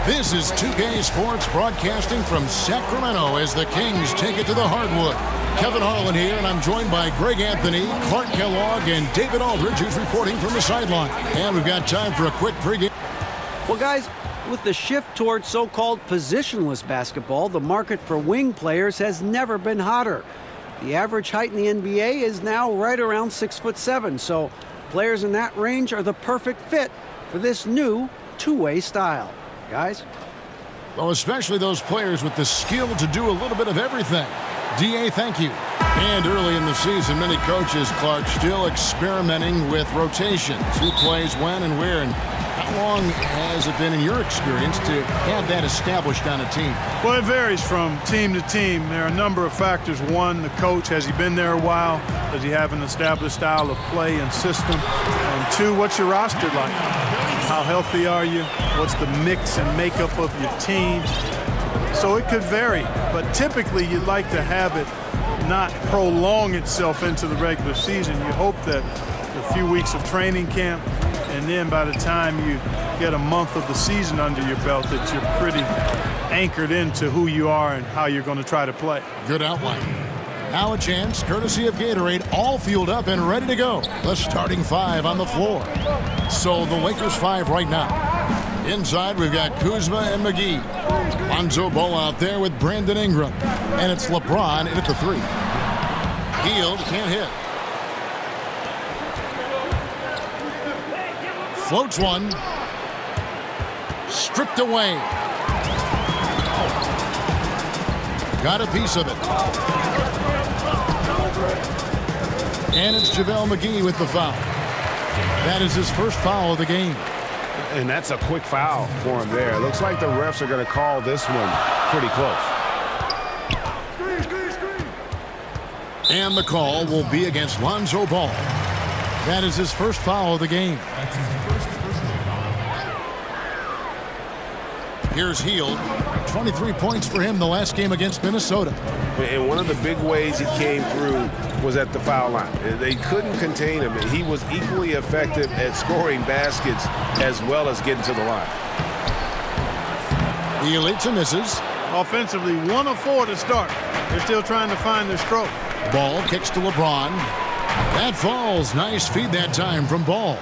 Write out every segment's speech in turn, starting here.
This is 2K Sports broadcasting from Sacramento as the Kings take it to the hardwood. Kevin Harlan here, and I'm joined by Greg Anthony, Clark Kellogg, and David Aldridge, who's reporting from the sideline. And we've got time for a quick pregame. Well, guys, with the shift towards so-called positionless basketball, the market for wing players has never been hotter. The average height in the NBA is now right around 6'7", so players in that range are the perfect fit for this new two-way style. Guys? Well, especially those players with the skill to do a little bit of everything. D.A., thank you. And early in the season, many coaches, Clark, still experimenting with rotations. Who plays when and where, and how long has it been in your experience to have that established on a team? Well, it varies from team to team. There are a number of factors. One, the coach, has he been there a while? Does he have an established style of play and system? And two, what's your roster like? How healthy are you? What's the mix and makeup of your team? So it could vary, but typically you'd like to have it not prolong itself into the regular season. You hope that a few weeks of training camp, and then by the time you get a month of the season under your belt, that you're pretty anchored into who you are and how you're going to try to play. Good outline. Now a chance, courtesy of Gatorade, all fueled up and ready to go. The starting five on the floor. So the Lakers five right now. Inside, we've got Kuzma and McGee. Lonzo Ball out there with Brandon Ingram. And it's LeBron in at the three. Hield can't hit. Floats one. Stripped away. Got a piece of it. And it's JaVale McGee with the foul. That is his first foul of the game. And that's a quick foul for him there. Looks like the refs are going to call this one pretty close. And the call will be against Lonzo Ball. That is his first foul of the game. Here's Hield. 23 points for him the last game against Minnesota. And one of the big ways he came through was at the foul line. They couldn't contain him. He was equally effective at scoring baskets as well as getting to the line. The Elite misses. Offensively, 1 of 4 to start. They're still trying to find their stroke. Ball kicks to LeBron. That falls. Nice feed that time from Ball.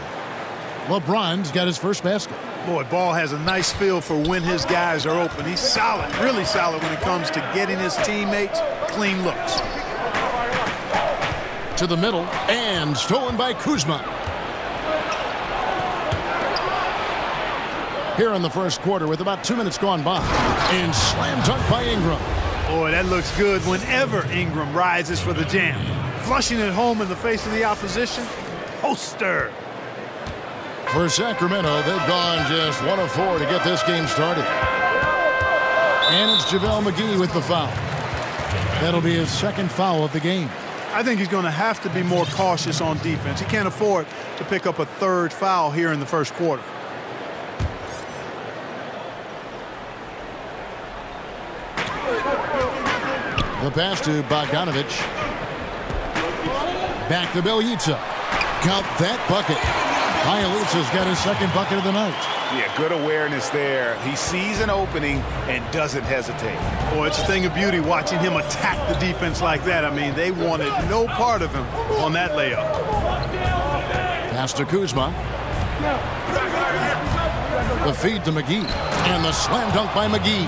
LeBron's got his first basket. Boy, Ball has a nice feel for when his guys are open. He's solid, really solid when it comes to getting his teammates clean looks. To the middle, and stolen by Kuzma. Here in the first quarter with about 2 minutes gone by. And slam dunk by Ingram. Boy, that looks good whenever Ingram rises for the jam. Flushing it home in the face of the opposition. Poster. For Sacramento, they've gone just 1 of 4 to get this game started. And it's JaVale McGee with the foul. That'll be his second foul of the game. I think he's going to have to be more cautious on defense. He can't afford to pick up a third foul here in the first quarter. The pass to Bogdanovic. Back to Bielitsa. Count that bucket. Bielitsa's got his second bucket of the night. Yeah, good awareness there. He sees an opening and doesn't hesitate. Boy, it's a thing of beauty watching him attack the defense like that. I mean, they wanted no part of him on that layup. Pass to Kuzma. The feed to McGee. And the slam dunk by McGee.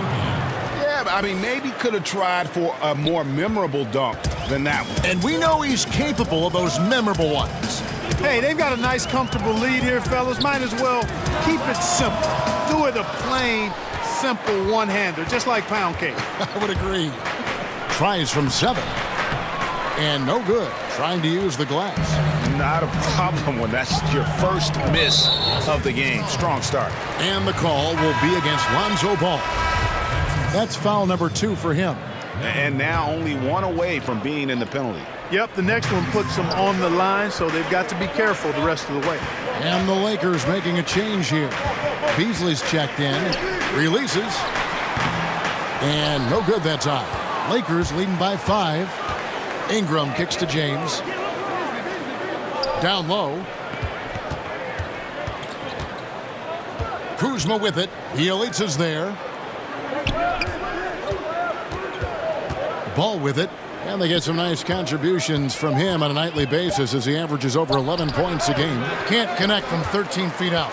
Yeah, I mean, maybe could have tried for a more memorable dunk than that one. And we know he's capable of those memorable ones. Hey, they've got a nice, comfortable lead here, fellas. Might as well keep it simple. Do it a plain, simple one-hander, just like pound cake. I would agree. Tries from 7. And no good. Trying to use the glass. Not a problem when that's your first miss of the game. Strong start. And the call will be against Lonzo Ball. That's foul number 2 for him. And now only 1 away from being in the penalty. Yep, the next one puts them on the line, so they've got to be careful the rest of the way. And the Lakers making a change here. Beasley's checked in. Releases. And no good that time. Lakers leading by 5. Ingram kicks to James. Down low. Kuzma with it. Bielitsa's there. Ball with it. And they get some nice contributions from him on a nightly basis as he averages over 11 points a game. Can't connect from 13 feet out.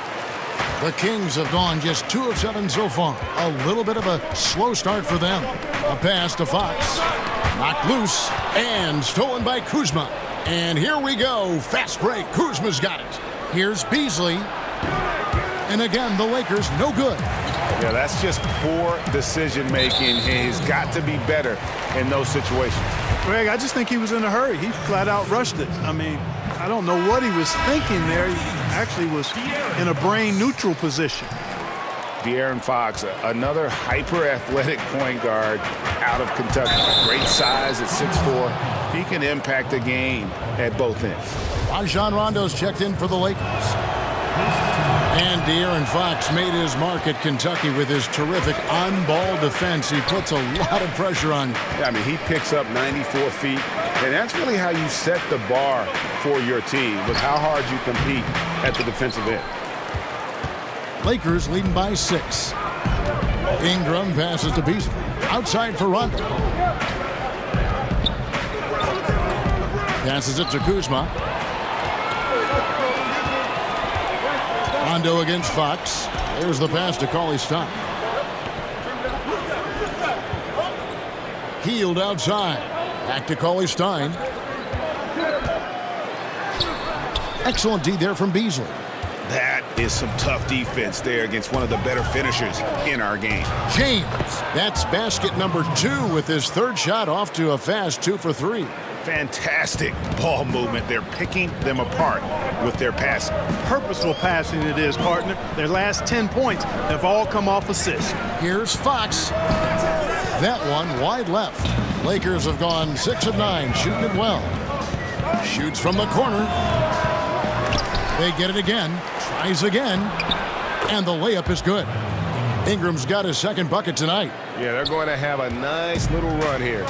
The Kings have gone just 2 of 7 so far. A little bit of a slow start for them. A pass to Fox. Knocked loose and stolen by Kuzma. And here we go. Fast break. Kuzma's got it. Here's Beasley. And again, the Lakers no good. Yeah, that's just poor decision making. He's got to be better in those situations. Greg, I just think he was in a hurry. He flat out rushed it. I mean, I don't know what he was thinking there. He actually was in a brain neutral position. De'Aaron Fox, another hyper-athletic point guard out of Kentucky. Great size at 6'4". He can impact the game at both ends. Rajon Rondo's checked in for the Lakers. And De'Aaron Fox made his mark at Kentucky with his terrific on-ball defense. He puts a lot of pressure on you. Yeah, I mean, he picks up 94 feet, and that's really how you set the bar for your team, with how hard you compete at the defensive end. Lakers leading by 6. Ingram passes to Beasley. Outside for Rondo. Passes it to Kuzma. Rondo against Fox. There's the pass to Cauley-Stein. Healed outside. Back to Cauley-Stein. Excellent D there from Beasley. That is some tough defense there against one of the better finishers in our game. James. That's basket number 2 with his 3rd shot off to a fast 2 for 3. Fantastic ball movement. They're picking them apart with their passing. Purposeful passing it is, partner. Their last 10 points have all come off assists. Here's Fox. That one wide left. Lakers have gone 6 of 9, shooting it well. Shoots from the corner. They get it again. Tries again. And the layup is good. Ingram's got his 2nd bucket tonight. Yeah, they're going to have a nice little run here.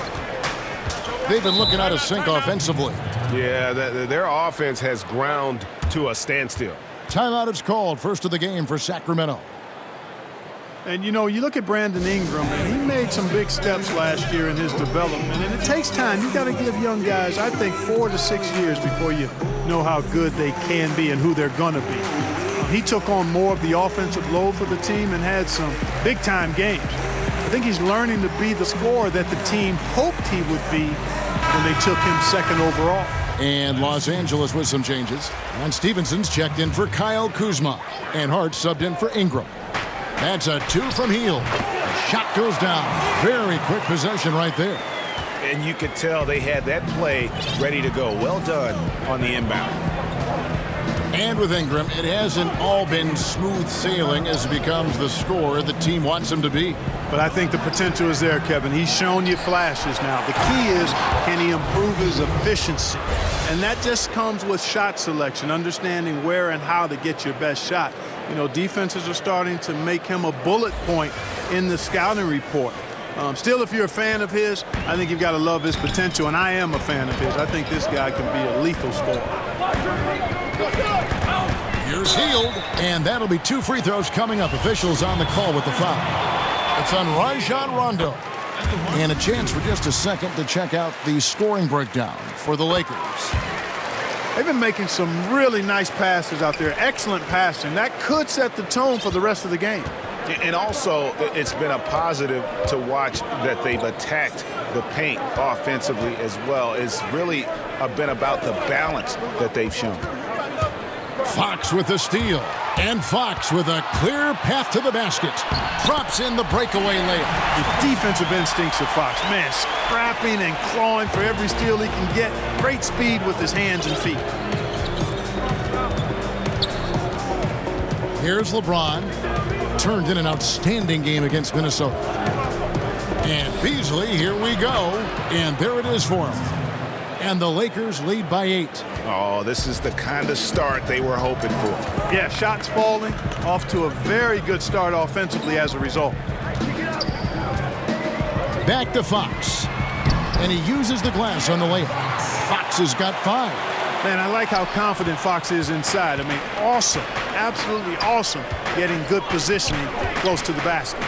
They've been looking out of sync offensively. Yeah, their offense has ground to a standstill. Timeout is called. First of the game for Sacramento. And, you know, you look at Brandon Ingram, and he made some big steps last year in his development. And it takes time. You got to give young guys, I think, 4 to 6 years before you know how good they can be and who they're going to be. He took on more of the offensive load for the team and had some big-time games. I think he's learning to be the scorer that the team hoped he would be when they took him 2nd overall. And Los Angeles with some changes. And Stevenson's checked in for Kyle Kuzma. And Hart subbed in for Ingram. That's a 2 from Hield. The shot goes down. Very quick possession right there. And you could tell they had that play ready to go. Well done on the inbound. And with Ingram, it hasn't all been smooth sailing as he becomes the scorer the team wants him to be. But I think the potential is there, Kevin. He's shown you flashes now. The key is, can he improve his efficiency? And that just comes with shot selection, understanding where and how to get your best shot. You know, defenses are starting to make him a bullet point in the scouting report. Still, if you're a fan of his, I think you've got to love his potential, and I am a fan of his. I think this guy can be a lethal scorer. Here's Hield, and that'll be 2 free throws coming up. Officials on the call with the foul. It's on Rajon Rondo. And a chance for just a second to check out the scoring breakdown for the Lakers. They've been making some really nice passes out there. Excellent passing. That could set the tone for the rest of the game. And also, it's been a positive to watch that they've attacked the paint offensively as well. It's really been about the balance that they've shown. Fox with the steal. And Fox with a clear path to the basket. Drops in the breakaway layup. The defensive instincts of Fox. Man, scrapping and clawing for every steal he can get. Great speed with his hands and feet. Here's LeBron. Turned in an outstanding game against Minnesota. And Beasley, here we go. And there it is for him. And the Lakers lead by 8. Oh, this is the kind of start they were hoping for. Yeah, shots falling, off to a very good start offensively as a result. Back to Fox. And he uses the glass on the layup. Fox has got 5. Man, I like how confident Fox is inside. I mean, awesome, absolutely awesome, getting good positioning close to the basket.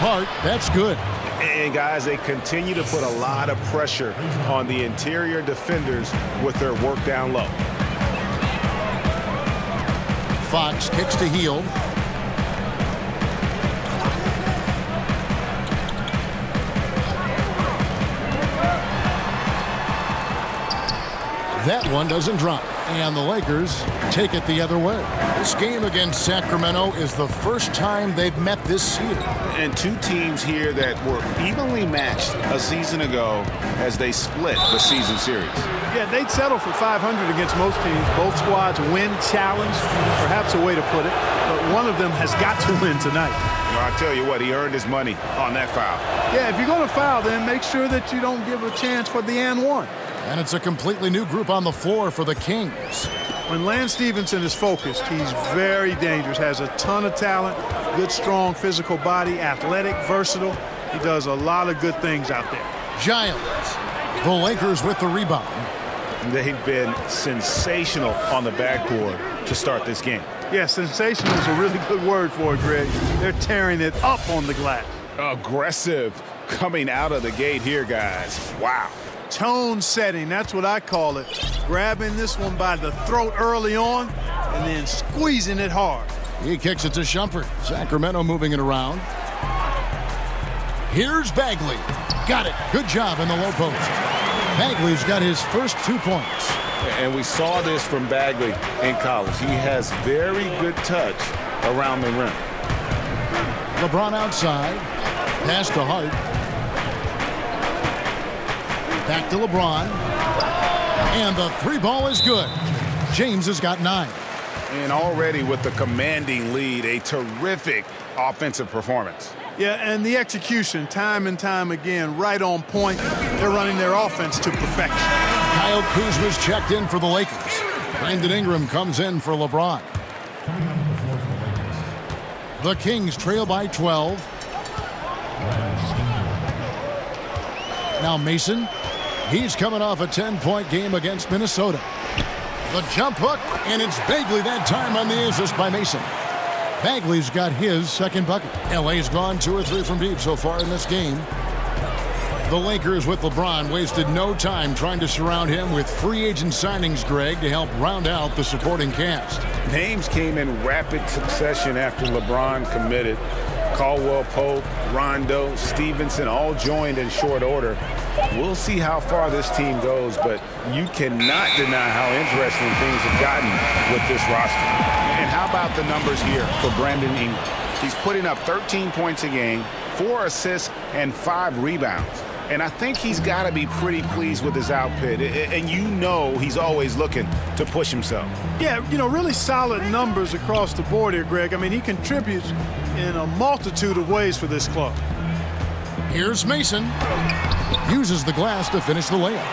Hart, that's good. And guys, they continue to put a lot of pressure on the interior defenders with their work down low. Fox kicks to Hield. That one doesn't drop, and the Lakers take it the other way. This game against Sacramento is the first time they've met this year. And two teams here that were evenly matched a season ago as they split the season series. Yeah, they'd settle for 500 against most teams. Both squads win challenge, perhaps a way to put it, but one of them has got to win tonight. Well, I tell you what, he earned his money on that foul. Yeah, if you're going to foul, then make sure that you don't give a chance for the and one. And it's a completely new group on the floor for the Kings. When Lance Stevenson is focused, he's very dangerous, has a ton of talent, good, strong physical body, athletic, versatile. He does a lot of good things out there. Giles, the Lakers with the rebound. They've been sensational on the backboard to start this game. Yeah, sensational is a really good word for it, Greg. They're tearing it up on the glass. Aggressive coming out of the gate here, guys. Wow. Tone setting, that's what I call it. Grabbing this one by the throat early on and then squeezing it hard. He kicks it to Shumpert. Sacramento moving it around. Here's Bagley. Got it. Good job in the low post. Bagley's got his first 2 points. And we saw this from Bagley in college. He has very good touch around the rim. LeBron outside. Pass to Hart. Back to LeBron. And the three ball is good. James has got 9. And already with the commanding lead, a terrific offensive performance. Yeah, and the execution, time and time again, right on point. They're running their offense to perfection. Kyle Kuzma's checked in for the Lakers. Brandon Ingram comes in for LeBron. The Kings trail by 12. Now Mason. He's coming off a 10-point game against Minnesota. The jump hook, and it's Bagley that time on the assist by Mason. Bagley's got his second bucket. LA's gone 2 or 3 from deep so far in this game. The Lakers with LeBron wasted no time trying to surround him with free agent signings, Greg, to help round out the supporting cast. Names came in rapid succession after LeBron committed. Caldwell Pope, Rondo, Stevenson all joined in short order. We'll see how far this team goes, but you cannot deny how interesting things have gotten with this roster. And how about the numbers here for Brandon Ingram? He's putting up 13 points a game, 4 assists, and 5 rebounds. And I think he's got to be pretty pleased with his output. And you know he's always looking to push himself. Yeah, you know, really solid numbers across the board here, Greg. I mean, he contributes in a multitude of ways for this club. Here's Mason. Uses the glass to finish the layup.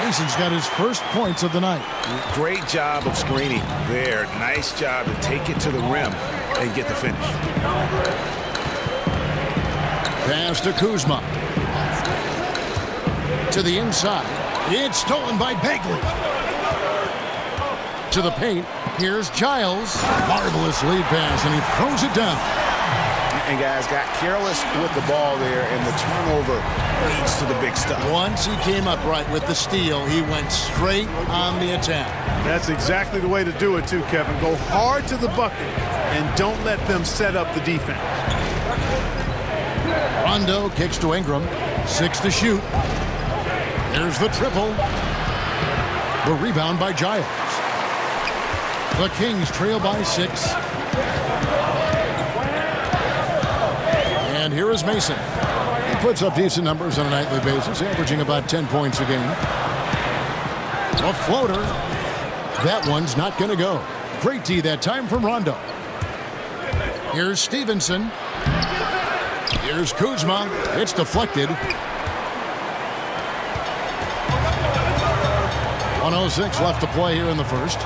Mason's got his first points of the night. Great job of screening there. Nice job to take it to the rim and get the finish. Pass to Kuzma. To the inside. It's stolen by Bagley. To the paint. Here's Giles. Marvelous lead pass, and he throws it down. And guys got careless with the ball there, and the turnover leads to the big stuff. Once he came up right with the steal, he went straight on the attack. That's exactly the way to do it too, Kevin. Go hard to the bucket and don't let them set up the defense. Rondo kicks to Ingram. 6 to shoot. There's the triple. The rebound by Giles. The Kings trail by 6. And here is Mason. He puts up decent numbers on a nightly basis, averaging about 10 points a game. A floater. That one's not going to go. Great D that time from Rondo. Here's Stevenson. Here's Kuzma. It's deflected. 1:06 left to play here in the first.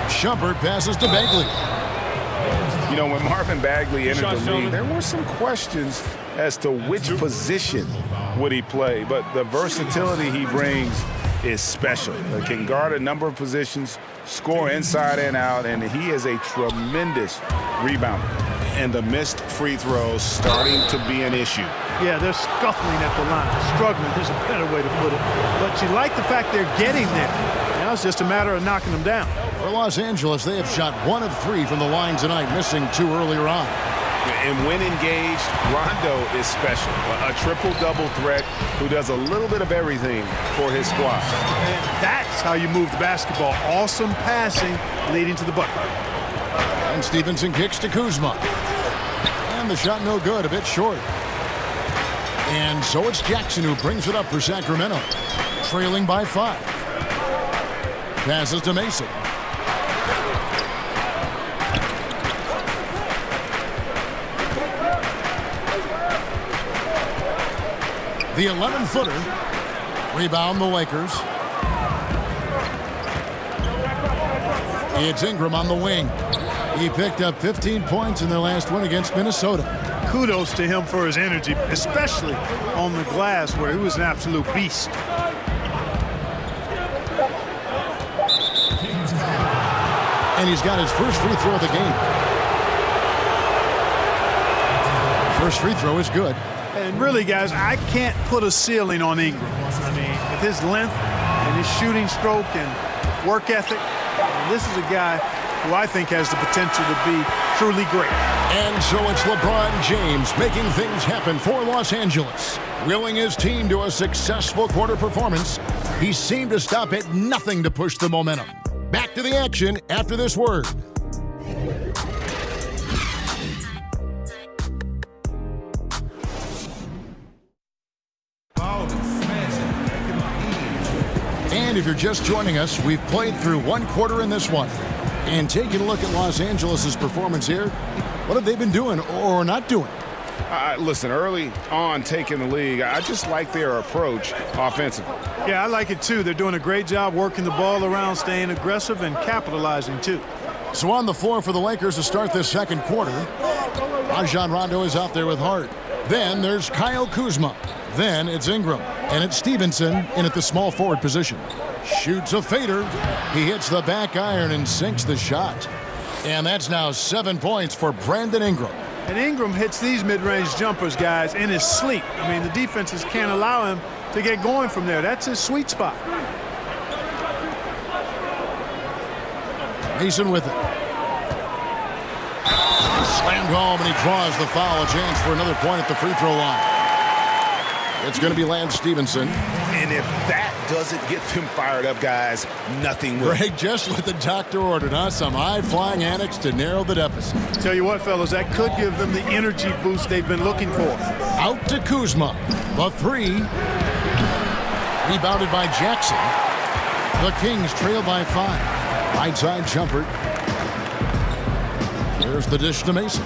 Shumpert passes to Bagley. You know, when Marvin Bagley entered the league, there were some questions as to which position would he play, but the versatility he brings is special. He can guard a number of positions, score inside and out, and he is a tremendous rebounder. And the missed free throws starting to be an issue. Yeah, they're scuffling at the line, struggling is a better way to put it. But you like the fact they're getting there. Now it's just a matter of knocking them down. For Los Angeles, they have shot 1 of 3 from the line tonight, missing 2 earlier on. And when engaged, Rondo is special. A triple-double threat who does a little bit of everything for his squad. And that's how you move the basketball. Awesome passing leading to the bucket. And Stevenson kicks to Kuzma. And the shot no good, a bit short. And so it's Jackson who brings it up for Sacramento, trailing by 5. Passes to Mason. The 11-footer. Rebound the Lakers. It's Ingram on the wing. He picked up 15 points in their last win against Minnesota. Kudos to him for his energy, especially on the glass where he was an absolute beast. And he's got his first free throw of the game. First free throw is good. And really, guys, I can't put a ceiling on Ingram. I mean, with his length and his shooting stroke and work ethic, this is a guy who I think has the potential to be truly great. And so it's LeBron James making things happen for Los Angeles. Willing his team to a successful quarter performance, he seemed to stop at nothing to push the momentum. Back to the action after this word. And if you're just joining us, we've played through 1 quarter in this one. And taking a look at Los Angeles' performance here, what have they been doing or not doing? Listen, early on taking the league, I just like their approach offensively. Yeah, I like it too. They're doing a great job working the ball around, staying aggressive, and capitalizing too. So on the floor for the Lakers to start this second quarter, Rajon Rondo is out there with Hart. Then there's Kyle Kuzma. Then it's Ingram. And it's Stevenson in at the small forward position. Shoots a fader. He hits the back iron and sinks the shot. And that's now 7 points for Brandon Ingram. And Ingram hits these mid-range jumpers, guys, in his sleep. I mean, the defenses can't allow him to get going from there. That's his sweet spot. Mason with it. Slammed home, and he draws the foul. A chance for another point at the free throw line. It's going to be Lance Stevenson. And if that doesn't get them fired up, guys, nothing will. Greg, just what the doctor ordered, huh? Some high-flying antics to narrow the deficit. Tell you what, fellas, that could give them the energy boost they've been looking for. Out to Kuzma. The 3. Rebounded by Jackson. The Kings trail by 5. Right side jumper. There's the dish to Mason.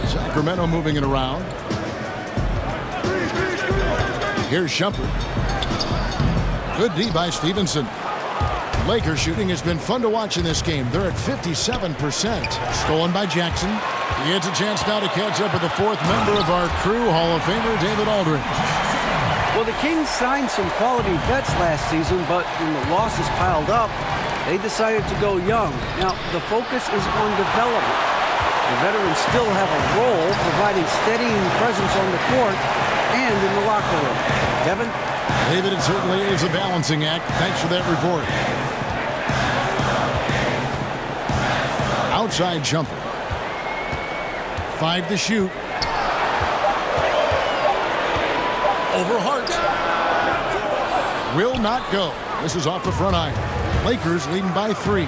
Sacramento moving it around. Here's Shumpert. Good D by Stevenson. Lakers shooting has been fun to watch in this game. They're at 57%. Stolen by Jackson. He has a chance now to catch up with the 4th member of our crew, Hall of Famer David Aldridge. Well, the Kings signed some quality vets last season, but when the losses piled up, they decided to go young. Now, the focus is on development. The veterans still have a role providing steadying presence on the court and in the locker room. Kevin? David, it certainly is a balancing act. Thanks for that report. Outside jumper. 5 to shoot. Over Hart. Will not go. This is off the front iron. Lakers leading by 3.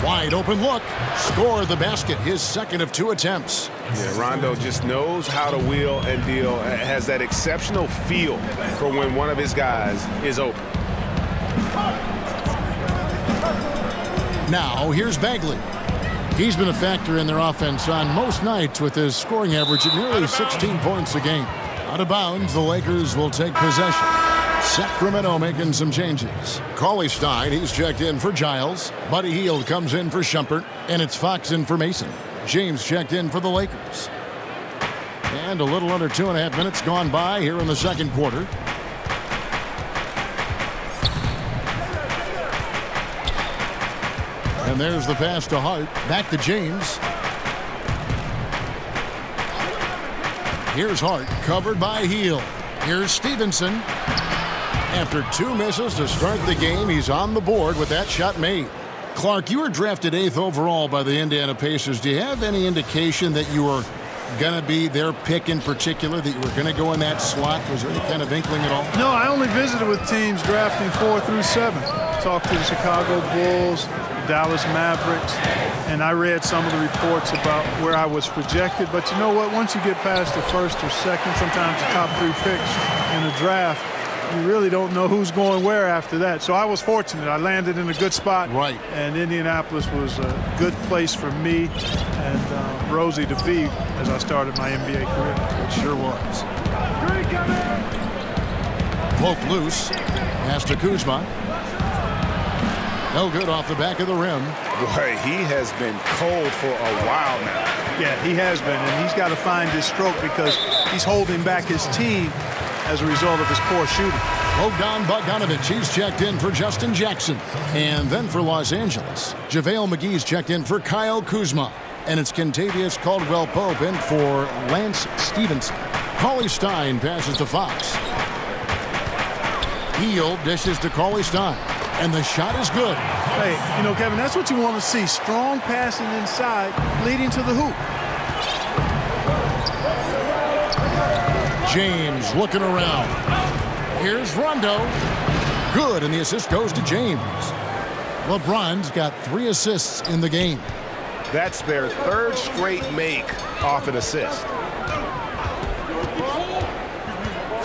Wide open look. Score the basket. His second of 2 attempts. Yeah, Rondo just knows how to wheel and deal. Has that exceptional feel for when one of his guys is open. Now here's Bagley. He's been a factor in their offense on most nights with his scoring average at nearly 16 points a game. Out of bounds, the Lakers will take possession. Sacramento making some changes. Cauley Stein, he's checked in for Giles. Buddy Hield comes in for Shumpert. And it's Fox in for Mason. James checked in for the Lakers. And a little under 2.5 minutes gone by here in the second quarter. And there's the pass to Hart. Back to James. Here's Hart, covered by Hield. Here's Stevenson. After 2 misses to start the game, he's on the board with that shot made. Clark, you were drafted 8th overall by the Indiana Pacers. Do you have any indication that you were going to be their pick in particular, that you were going to go in that slot? Was there any kind of inkling at all? No, I only visited with teams drafting 4 through 7. Talked to the Chicago Bulls, Dallas Mavericks, and I read some of the reports about where I was projected. But you know what? Once you get past the first or second, sometimes the top 3 picks in the draft, you really don't know who's going where after that. So I was fortunate. I landed in a good spot. Right. And Indianapolis was a good place for me and Rosie to be as I started my NBA career. It sure was. Poke loose. Pass to Kuzma. No good off the back of the rim. Boy, he has been cold for a while now. Yeah, he has been, and he's got to find his stroke because he's holding back his team as a result of his poor shooting. Bogdanovich, he's checked in for Justin Jackson. And then for Los Angeles, JaVale McGee's checked in for Kyle Kuzma. And it's Kentavious Caldwell-Pope in for Lance Stevenson. Cauley Stein passes to Fox. Hield dishes to Cauley Stein. And the shot is good. Hey, you know, Kevin, that's what you want to see. Strong passing inside, leading to the hoop. James looking around. Here's Rondo. Good, and the assist goes to James. LeBron's got 3 assists in the game. That's their 3rd straight make off an assist.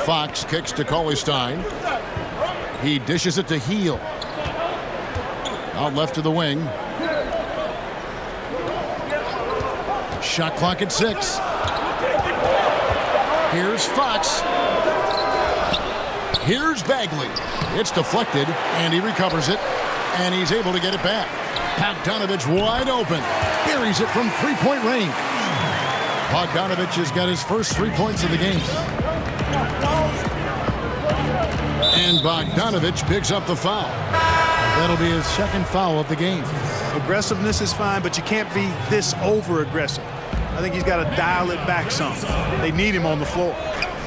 Fox kicks to Cauley Stein. He dishes it to Hield. Out left to the wing. Shot clock at 6. Here's Fox. Here's Bagley. It's deflected, and he recovers it, and he's able to get it back. Bogdanovich wide open. Buries it from 3-point range. Bogdanovich has got his first 3 points of the game. And Bogdanovich picks up the foul. That'll be his 2nd foul of the game. Aggressiveness is fine, but you can't be this over-aggressive. I think he's got to dial it back some. They need him on the floor.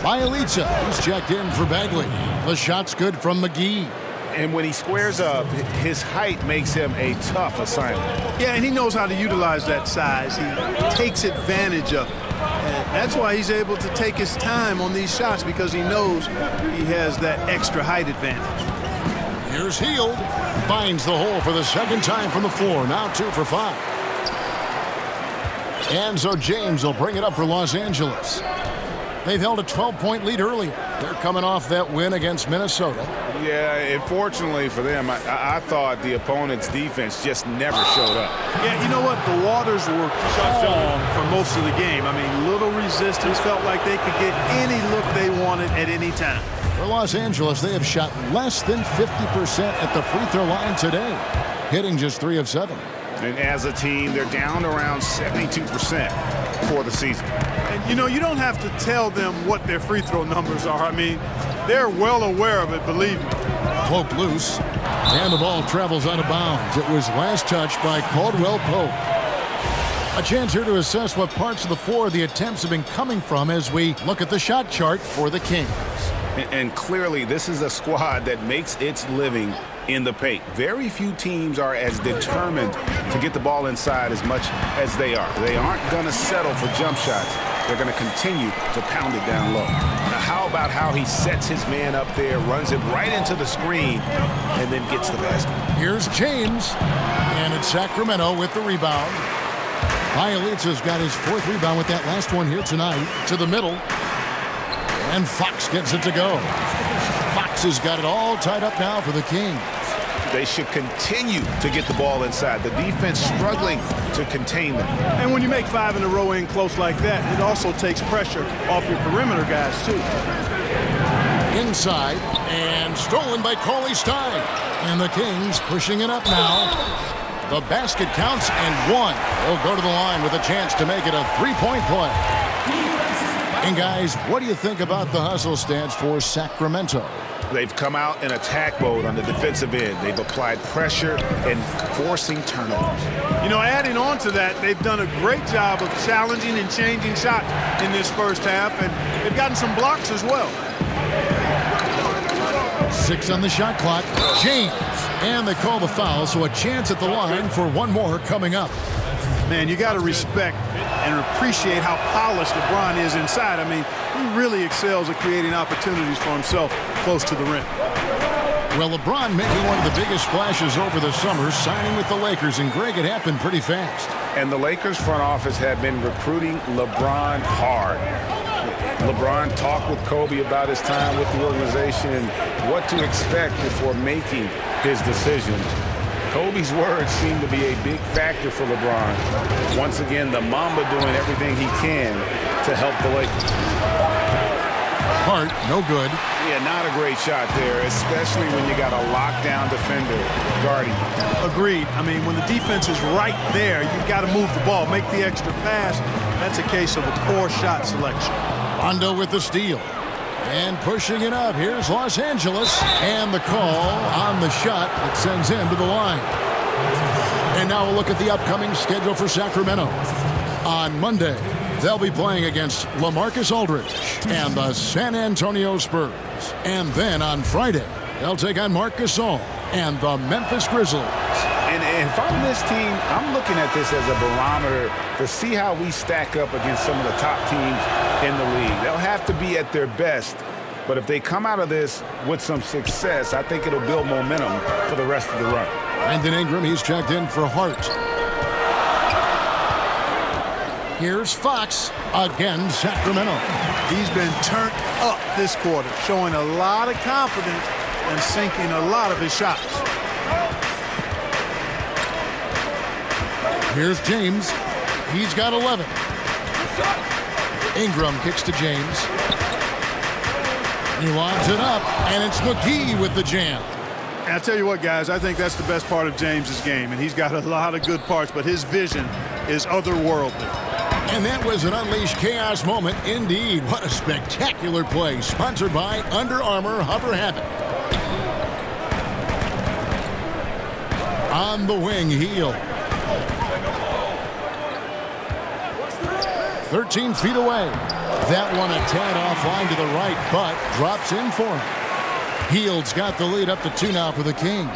Bielitsa, he's checked in for Bagley. The shot's good from McGee. And when he squares up, his height makes him a tough assignment. Yeah, and he knows how to utilize that size. He takes advantage of it. And that's why he's able to take his time on these shots, because he knows he has that extra height advantage. Here's Hield. Finds the hole for the 2nd time from the floor. Now 2 for 5. And so James will bring it up for Los Angeles. They've held a 12-point lead earlier. They're coming off that win against Minnesota. Yeah, unfortunately for them, I thought the opponent's defense just never showed up. Yeah, you know what? The waters were calm for most of the game. I mean, little resistance. Felt like they could get any look they wanted at any time. For Los Angeles, they have shot less than 50% at the free throw line today, hitting just 3 of 7. And as a team, they're down around 72% for the season. And, you know, you don't have to tell them what their free throw numbers are. I mean, they're well aware of it, believe me. Poked loose, and the ball travels out of bounds. It was last touched by Caldwell-Pope. A chance here to assess what parts of the floor the attempts have been coming from as we look at the shot chart for the Kings. And clearly, this is a squad that makes its living in the paint. Very few teams are as determined to get the ball inside as much as they are. They aren't going to settle for jump shots. They're going to continue to pound it down low. Now, how about how he sets his man up there, runs it right into the screen, and then gets the basket? Here's James, and it's Sacramento with the rebound. Bielitsa's got his 4th rebound with that last one here tonight. To the middle. And Fox gets it to go. Fox has got it all tied up now for the Kings. They should continue to get the ball inside. The defense struggling to contain them. And when you make 5 in a row in close like that, it also takes pressure off your perimeter guys, too. Inside, and And stolen by Cauley Stein. And the Kings pushing it up now. The basket counts and one. They'll go to the line with a chance to make it a three-point play. And guys, what do you think about the hustle stance for Sacramento? They've come out in attack mode on the defensive end. They've applied pressure and forcing turnovers. You know, adding on to that, they've done a great job of challenging and changing shots in this first half, and they've gotten some blocks as well. 6 on the shot clock. James. And they call the foul, so a chance at the line for one more coming up. Man, you got to respect and appreciate how polished LeBron is inside. I mean, he really excels at creating opportunities for himself close to the rim. Well, LeBron making one of the biggest splashes over the summer, signing with the Lakers, and Greg, it happened pretty fast. And the Lakers front office had been recruiting LeBron hard. LeBron talked with Kobe about his time with the organization and what to expect before making his decision. Kobe's words seem to be a big factor for LeBron. Once again, the Mamba doing everything he can to help the Lakers. Hart, no good. Yeah, not a great shot there, especially when you got a lockdown defender guarding you. Agreed. I mean, when the defense is right there, you've got to move the ball, make the extra pass. That's a case of a poor shot selection. Rondo with the steal. And pushing it up. Here's Los Angeles. And the call on the shot that sends him to the line. And now we'll look at the upcoming schedule for Sacramento. On Monday, they'll be playing against LaMarcus Aldridge and the San Antonio Spurs. And then on Friday, they'll take on Marc Gasol and the Memphis Grizzlies. And if I'm this team, I'm looking at this as a barometer to see how we stack up against some of the top teams in the league. They'll have to be at their best, but if they come out of this with some success, I think it'll build momentum for the rest of the run. Brandon Ingram, he's checked in for Hart. Here's Fox, again Sacramento. He's been turned up this quarter, showing a lot of confidence and sinking a lot of his shots. Here's James. He's got 11. Ingram kicks to James. He lobs it up, and it's McGee with the jam. And I tell you what, guys, I think that's the best part of James's game, and he's got a lot of good parts, but his vision is otherworldly. And that was an unleashed chaos moment indeed. What a spectacular play, sponsored by Under Armour Hover Habit. On the wing, Heel. 13 feet away. That one a tad offline to the right, but drops in for him. Hield's got the lead up to 2 now for the Kings.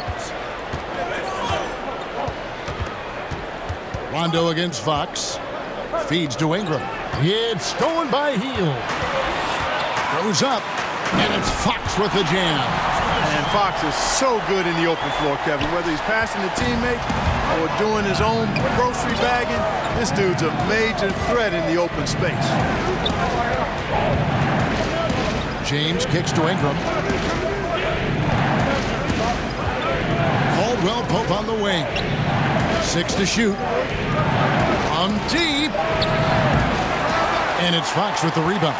Rondo against Fox. Feeds to Ingram. It's stolen by Hield. Goes up, and it's Fox with the jam. And Fox is so good in the open floor, Kevin. Whether he's passing to teammates or doing his own grocery bagging, this dude's a major threat in the open space. James kicks to Ingram. Caldwell Pope on the wing. 6 to shoot. From deep. And it's Fox with the rebound.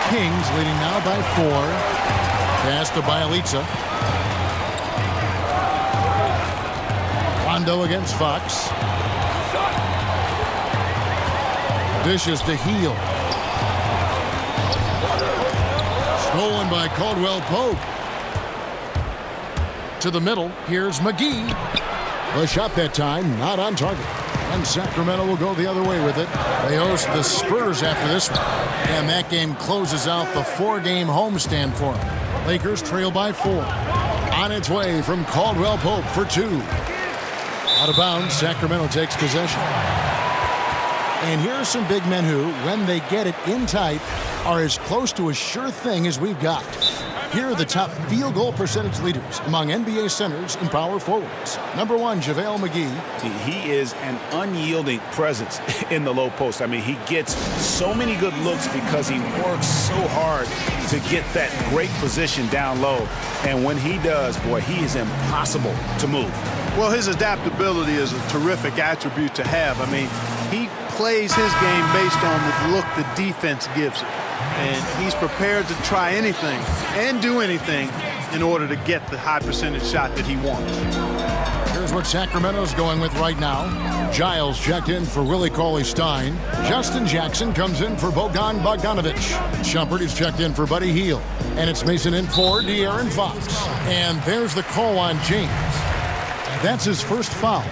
Kings leading now by 4. Pass to Bielitsa. Rondo against Fox. Dishes to Hield. Stolen by Caldwell Pope. To the middle. Here's McGee. The shot that time not on target. And Sacramento will go the other way with it. They host the Spurs after this one. And that game closes out the 4-game homestand for them. Lakers trail by 4. On its way from Caldwell Pope for 2. Out of bounds, Sacramento takes possession. And here are some big men who, when they get it in tight, are as close to a sure thing as we've got. Here are the top field goal percentage leaders among NBA centers and power forwards. Number 1, JaVale McGee. He is an unyielding presence in the low post. I mean, he gets so many good looks because he works so hard to get that great position down low. And when he does, boy, he is impossible to move. Well, his adaptability is a terrific attribute to have. I mean, he plays his game based on the look the defense gives him. And he's prepared to try anything and do anything in order to get the high percentage shot that he wants. Here's what Sacramento's going with right now. Giles checked in for Willie Cauley-Stein. Justin Jackson comes in for Bogdan Bogdanovic. Shumpert is checked in for Buddy Hield. And it's Mason in for De'Aaron Fox. And there's the call on James. That's his first foul.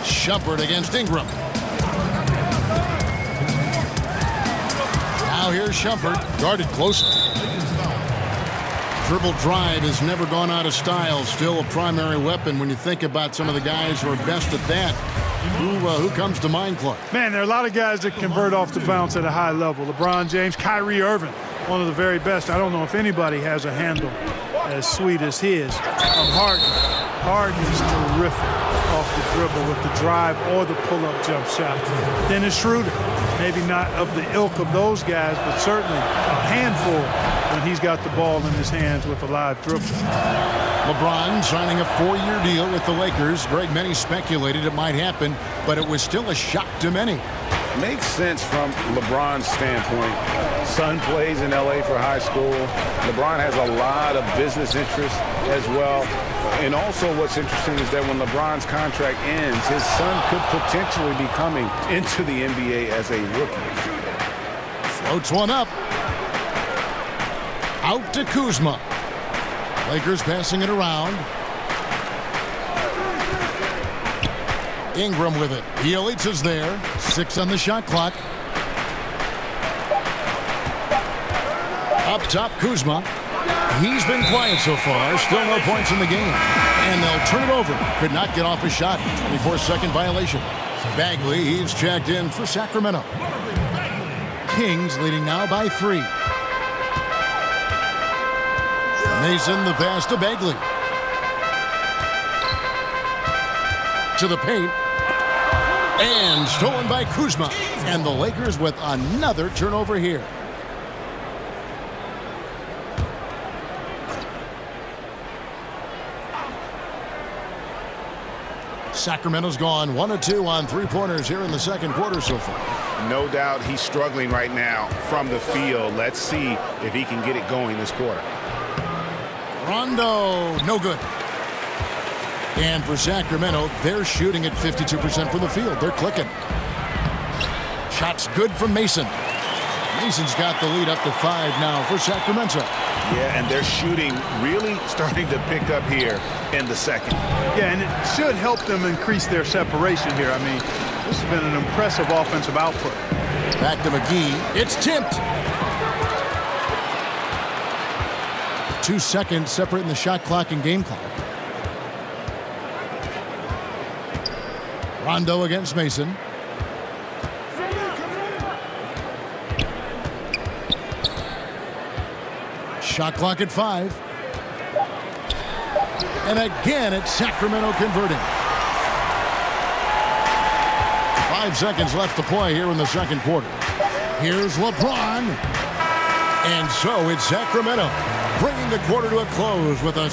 Shumpert against Ingram. Now here's Shumpert, guarded closely. Dribble drive has never gone out of style. Still a primary weapon when you think about some of the guys who are best at that. Who comes to mind, Clark? Man, there are a lot of guys that convert off the bounce at a high level. LeBron James, Kyrie Irving, one of the very best. I don't know if anybody has a handle as sweet as his. Harden is terrific off the dribble with the drive or the pull-up jump shot. Dennis Schroeder, maybe not of the ilk of those guys, but certainly a handful when he's got the ball in his hands with a live dribble. LeBron signing a 4-year deal with the Lakers. Greg, many speculated it might happen, but it was still a shock to many. Makes sense from LeBron's standpoint. Son plays in LA for high school. LeBron has a lot of business interests as well. And also what's interesting is that when LeBron's contract ends, his son could potentially be coming into the NBA as a rookie. Floats one up. Out to Kuzma. Lakers passing it around. Ingram with it. Bielitsa's there. 6 on the shot clock. Up top, Kuzma. He's been quiet so far. Still no points in the game. And they'll turn it over. Could not get off a shot. 24-second violation. Bagley, he's checked in for Sacramento. Kings leading now by 3. Mason, the pass to Bagley. To the paint. And stolen by Kuzma. And the Lakers with another turnover here. Sacramento's gone 1 of 2 on three-pointers here in the second quarter so far. No doubt he's struggling right now from the field. Let's see if he can get it going this quarter. Rondo, no good. And for Sacramento, they're shooting at 52% from the field. They're clicking. Shot's good from Mason. Mason's got the lead up to 5 now for Sacramento. Yeah, and they're shooting really starting to pick up here in the second. Yeah, and it should help them increase their separation here. I mean, this has been an impressive offensive output. Back to McGee. It's tipped. 2 seconds separating the shot clock and game clock. Rondo against Mason. Shot clock at 5. And again, it's Sacramento converting. 5 seconds left to play here in the second quarter. Here's LeBron. And so it's Sacramento bringing the quarter to a close with a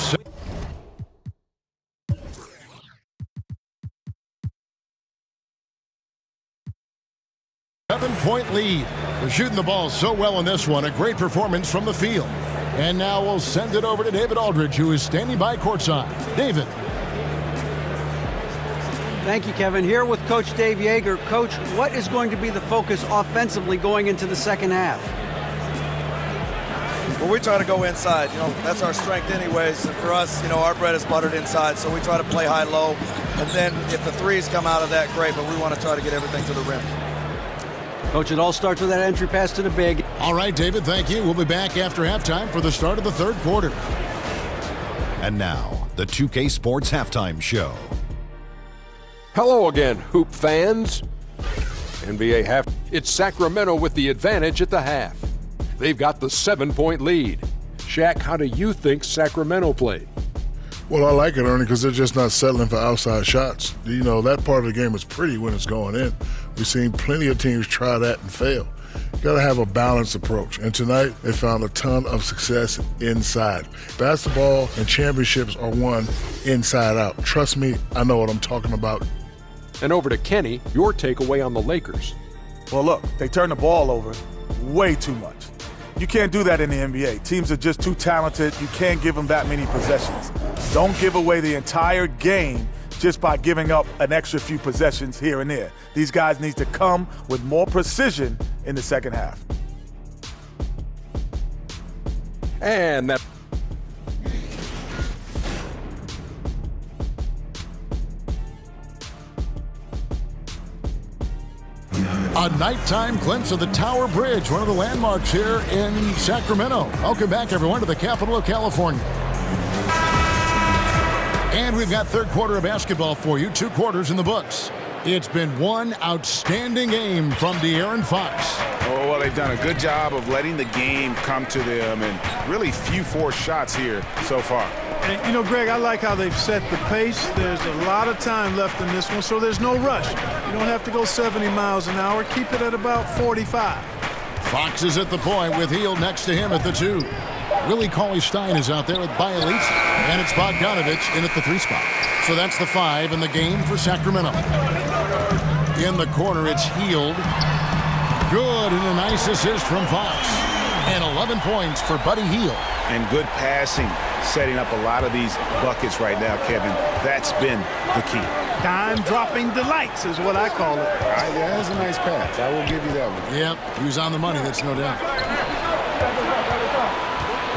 7-point lead. They're shooting the ball so well in this one. A great performance from the field. And now we'll send it over to David Aldridge, who is standing by courtside. David. Thank you, Kevin. Here with Coach Dave Yeager. Coach, what is going to be the focus offensively going into the second half? Well, we try to go inside. That's our strength anyways. And for us, our bread is buttered inside, so we try to play high-low. And then if the threes come out of that, great, but we want to try to get everything to the rim. Coach, it all starts with that entry pass to the big. All right, David, thank you. We'll be back after halftime for the start of the third quarter. And now, the 2K Sports Halftime Show. Hello again, Hoop fans. NBA half. It's Sacramento with the advantage at the half. They've got the 7-point lead. Shaq, how do you think Sacramento played? Well, I like it, Ernie, because they're just not settling for outside shots. That part of the game is pretty when it's going in. We've seen plenty of teams try that and fail. You got to have a balanced approach. And tonight, they found a ton of success inside. Basketball and championships are won inside out. Trust me, I know what I'm talking about. And over to Kenny, your takeaway on the Lakers. Well, look, they turn the ball over way too much. You can't do that in the NBA. Teams are just too talented. You can't give them that many possessions. Don't give away the entire game just by giving up an extra few possessions here and there. These guys need to come with more precision in the second half. And that. A nighttime glimpse of the Tower Bridge, one of the landmarks here in Sacramento. Welcome back, everyone, to the capital of California. And we've got third quarter of basketball for you, 2 quarters in the books. It's been one outstanding game from De'Aaron Fox. Oh, well, they've done a good job of letting the game come to them, and really few forced shots here so far. And, you know, Greg, I like how they've set the pace. There's a lot of time left in this one, so there's no rush. You don't have to go 70 miles an hour. Keep it at about 45. Fox is at the point with Hield next to him at the 2. Willie Cauley-Stein is out there with Bielitsa, and it's Bogdanovich in at the 3 spot. So that's the 5 in the game for Sacramento. In the corner, it's Hield. Good, and a nice assist from Fox. And 11 points for Buddy Hield. And good passing, setting up a lot of these buckets right now, Kevin. That's been the key. Dime-dropping delights is what I call it. Yeah, that's a nice pass. I will give you that one. Yep, he was on the money, that's no doubt.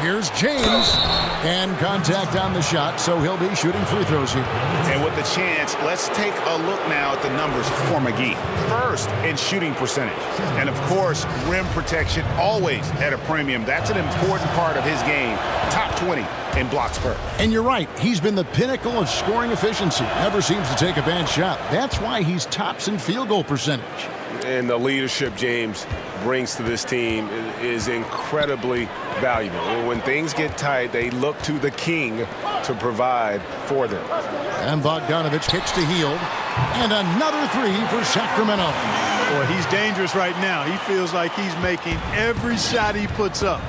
Here's James, and contact on the shot, so he'll be shooting free throws here. And with the chance, let's take a look now at the numbers for McGee. First in shooting percentage. And, of course, rim protection always at a premium. That's an important part of his game. Top 20 in blocks per. And you're right, he's been the pinnacle of scoring efficiency. Never seems to take a bad shot. That's why he's tops in field goal percentage. And the leadership James brings to this team is incredibly valuable. When things get tight, they look to the king to provide for them. And Bogdanovich kicks to Hield. And another 3 for Sacramento. Boy, he's dangerous right now. He feels like he's making every shot he puts up.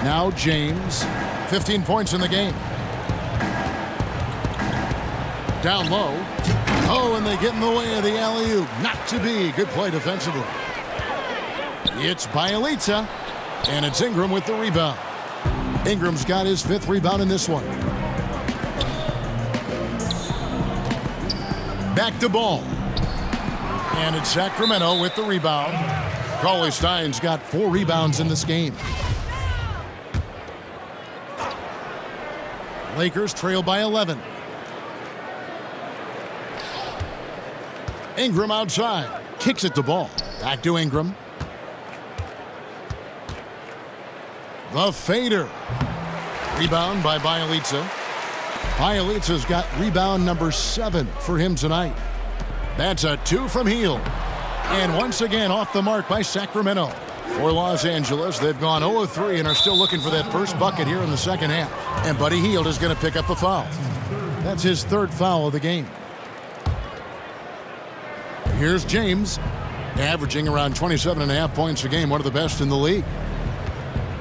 Now James, 15 points in the game. Down low. Oh, and they get in the way of the alley-oop. Not to be. Good play defensively. It's Bielitsa, and it's Ingram with the rebound. Ingram's got his 5th rebound in this one. Back to Ball. And it's Sacramento with the rebound. Cauley-Stein's got 4 rebounds in this game. Lakers trail by 11. Ingram outside. Kicks it to Ball. Back to Ingram. The fader. Rebound by Bielitsa. Bielitsa's got rebound number 7 for him tonight. That's a 2 from Hield. And once again off the mark by Sacramento. For Los Angeles, they've gone 0 of 3 and are still looking for that first bucket here in the second half. And Buddy Hield is going to pick up the foul. That's his 3rd foul of the game. Here's James, averaging around 27.5 points a game, one of the best in the league.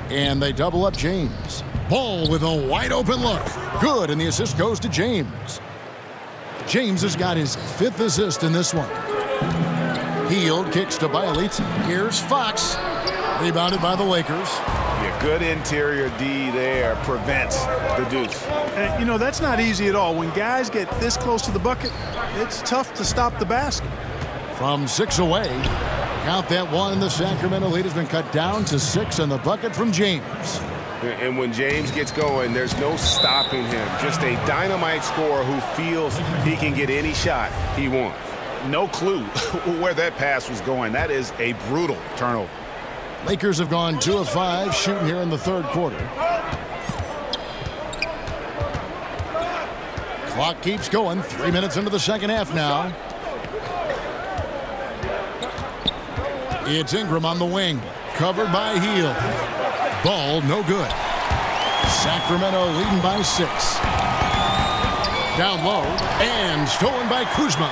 And they double up James. Ball with a wide open look. Good, and the assist goes to James. James has got his 5th assist in this one. Hield kicks to Bielitsa. Here's Fox. Rebounded by the Lakers. Yeah, good interior D there. Prevents the deuce. And, you know, that's not easy at all. When guys get this close to the bucket, it's tough to stop the basket. From 6 away. Count that one. The Sacramento lead has been cut down to 6 on the bucket from James. And when James gets going, there's no stopping him. Just a dynamite scorer who feels he can get any shot he wants. No clue where that pass was going. That is a brutal turnover. Lakers have gone 2 of 5 shooting here in the 3rd quarter. Clock keeps going. 3 minutes into the second half now. It's Ingram on the wing. Covered by Hield. Ball no good. Sacramento leading by 6. Down low and stolen by Kuzma.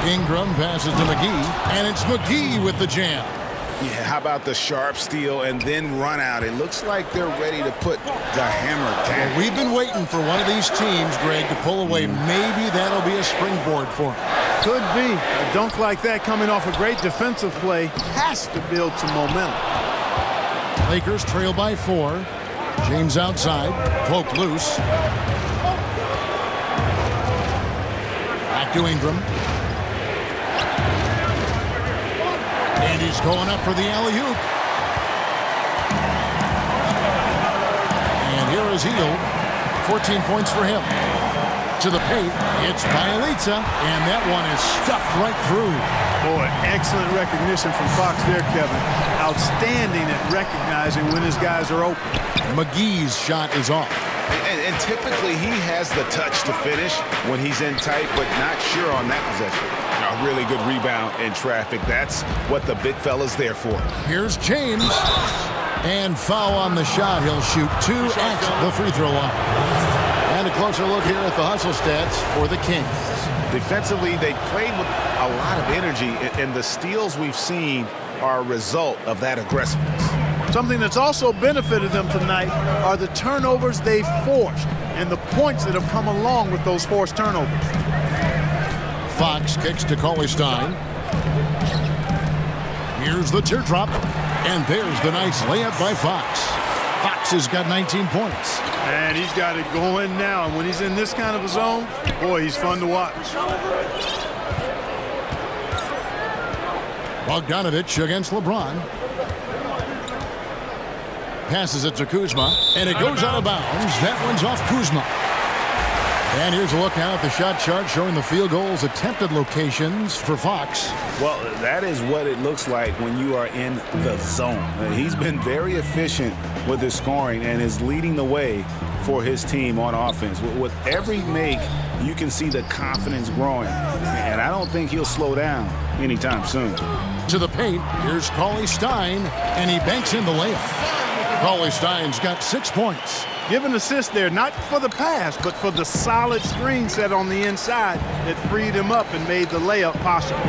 Ingram passes to McGee, and it's McGee with the jam. Yeah, how about the sharp steal and then run out? It looks like they're ready to put the hammer down. Well, we've been waiting for one of these teams, Greg, to pull away. Maybe that'll be a springboard for them. Could be. A dunk like that coming off a great defensive play has to build some momentum. Lakers trail by 4. James outside. Poke loose. Back to Ingram. And he's going up for the alley-oop. And here is Hield. 14 points for him. To the paint, it's Bielitsa, and that one is stuffed right through. Boy, excellent recognition from Fox there, Kevin. Outstanding at recognizing when his guys are open. McGee's shot is off. And typically he has the touch to finish when he's in tight, but not sure on that possession. A really good rebound in traffic. That's what the big fella's there for. Here's James. And foul on the shot. He'll shoot 2 at the free throw line. And a closer look here at the hustle stats for the Kings. Defensively, they played with a lot of energy, and the steals we've seen are a result of that aggressiveness. Something that's also benefited them tonight are the turnovers they've forced and the points that have come along with those forced turnovers. Fox kicks to Cauley-Stein. Here's the teardrop. And there's the nice layup by Fox. Fox has got 19 points. And he's got it going now. And when he's in this kind of a zone, boy, he's fun to watch. Bogdanovich against LeBron. Passes it to Kuzma, and it goes out of bounds. That one's off Kuzma. And here's a look now at the shot chart showing the field goals attempted locations for Fox. Well, that is what it looks like when you are in the zone. He's been very efficient with his scoring and is leading the way for his team on offense. With every make, you can see the confidence growing. And I don't think he'll slow down anytime soon. To the paint, here's Cauley-Stein, and he banks in the layup. Cauley-Stein's got 6 points. Give an assist there, not for the pass, but for the solid screen set on the inside that freed him up and made the layup possible.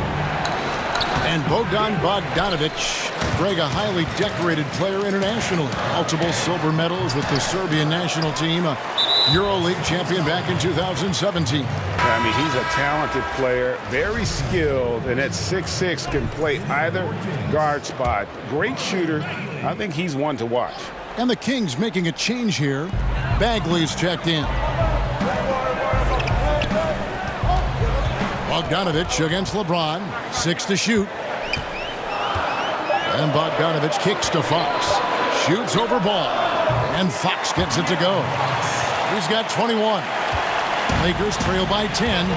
And Bogdanovich, Greg, a highly decorated player internationally. Multiple silver medals with the Serbian national team, a EuroLeague champion back in 2017. I mean, he's a talented player, very skilled, and at 6'6" can play either guard spot. Great shooter. I think he's one to watch. And the Kings making a change here. Bagley's checked in. Bogdanovich against LeBron. 6 to shoot. And Bogdanovich kicks to Fox. Shoots over ball. And Fox gets it to go. He's got 21. Lakers trail by 10.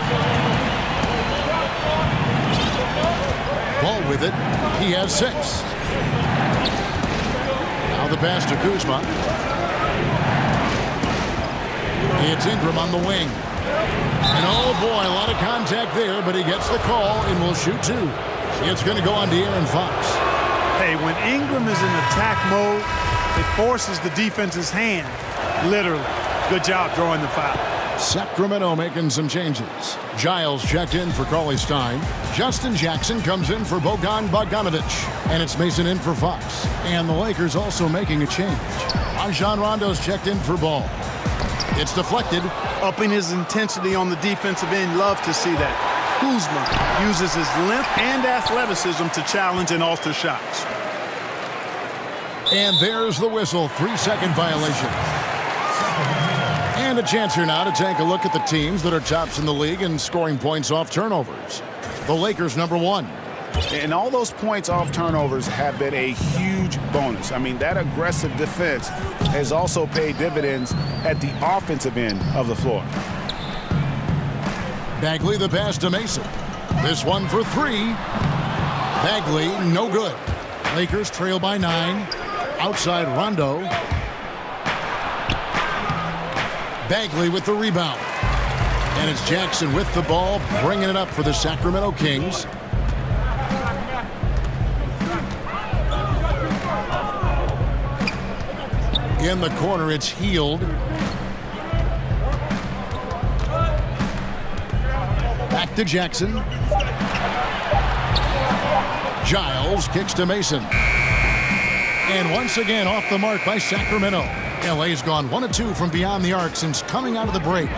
Ball with it. He has 6. Now the pass to Kuzma. It's Ingram on the wing. And oh boy, a lot of contact there, but he gets the call and will shoot 2. It's going to go on De'Aaron Fox. Hey, when Ingram is in attack mode, it forces the defense's hand, literally. Good job drawing the foul. Sacramento making some changes. Giles checked in for Cauley-Stein. Justin Jackson comes in for Bogdanovich. And it's Mason in for Fox. And the Lakers also making a change. Rajon Rondo's checked in for Ball. It's deflected. Upping his intensity on the defensive end. Love to see that. Kuzma uses his length and athleticism to challenge and alter shots. And there's the whistle. 3-second violation. And a chance here now to take a look at the teams that are tops in the league in scoring points off turnovers. The Lakers, number 1. And all those points off turnovers have been a huge bonus. I mean, that aggressive defense has also paid dividends at the offensive end of the floor. Bagley the pass to Mason. This one for 3. Bagley, no good. Lakers trail by 9. Outside Rondo. Bagley with the rebound. And it's Jackson with the ball, bringing it up for the Sacramento Kings. In the corner, it's Hield. Back to Jackson. Giles kicks to Mason. And once again off the mark by Sacramento. LA's gone 1 of 2 from beyond the arc since coming out of the break.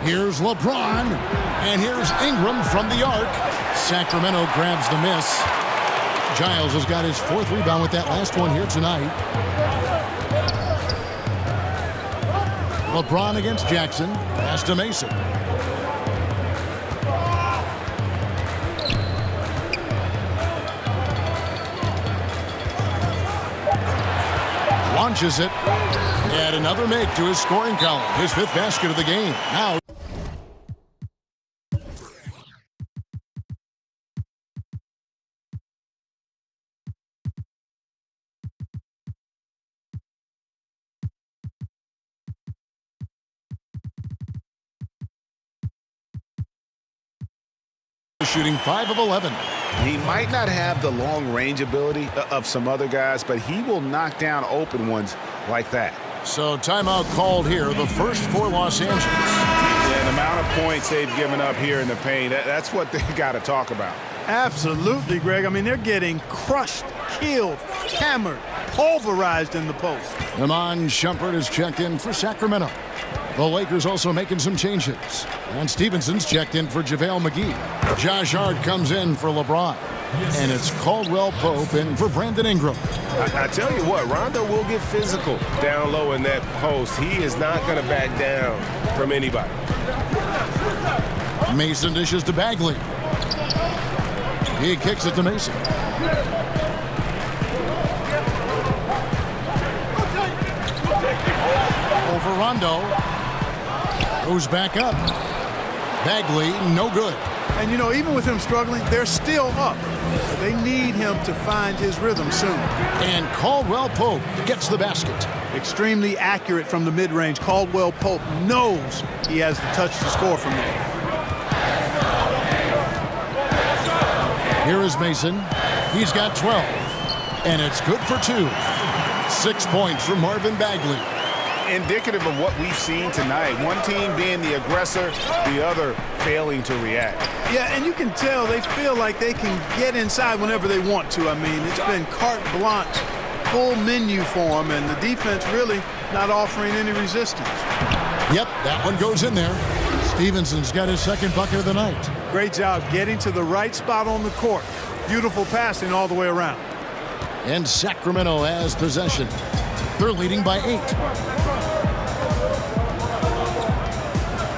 Here's LeBron. And here's Ingram from the arc. Sacramento grabs the miss. Giles has got his 4th rebound with that last one here tonight. LeBron against Jackson. Pass to Mason. Launches it. Add another make to his scoring column. His 5th basket of the game. Now. Shooting 5 of 11. He might not have the long-range ability of some other guys, but he will knock down open ones like that. So timeout called here, the first for Los Angeles. Yeah, the amount of points they've given up here in the paint, that's what they got to talk about. Absolutely, Greg. I mean, they're getting crushed, killed, hammered, pulverized in the post. Iman Shumpert is checked in for Sacramento. The Lakers also making some changes. And Stevenson's checked in for JaVale McGee. Josh Hart comes in for LeBron. And it's Caldwell Pope in for Brandon Ingram. I tell you what, Rondo will get physical down low in that post. He is not going to back down from anybody. Mason dishes to Bagley. He kicks it to Mason. Over Rondo. Goes back up. Bagley, no good. And, you know, even with him struggling, they're still up. They need him to find his rhythm soon. And Caldwell Pope gets the basket. Extremely accurate from the mid-range. Caldwell Pope knows he has the touch to score from there. Here is Mason. He's got 12. And it's good for 2. 6 points from Marvin Bagley. Indicative of what we've seen tonight. One team being the aggressor, the other failing to react. Yeah, and you can tell they feel like they can get inside whenever they want to. I mean, it's been carte blanche, full menu for them, and the defense really not offering any resistance. Yep, that one goes in there. Stevenson's got his 2nd bucket of the night. Great job getting to the right spot on the court. Beautiful passing all the way around. And Sacramento has possession. They're leading by 8.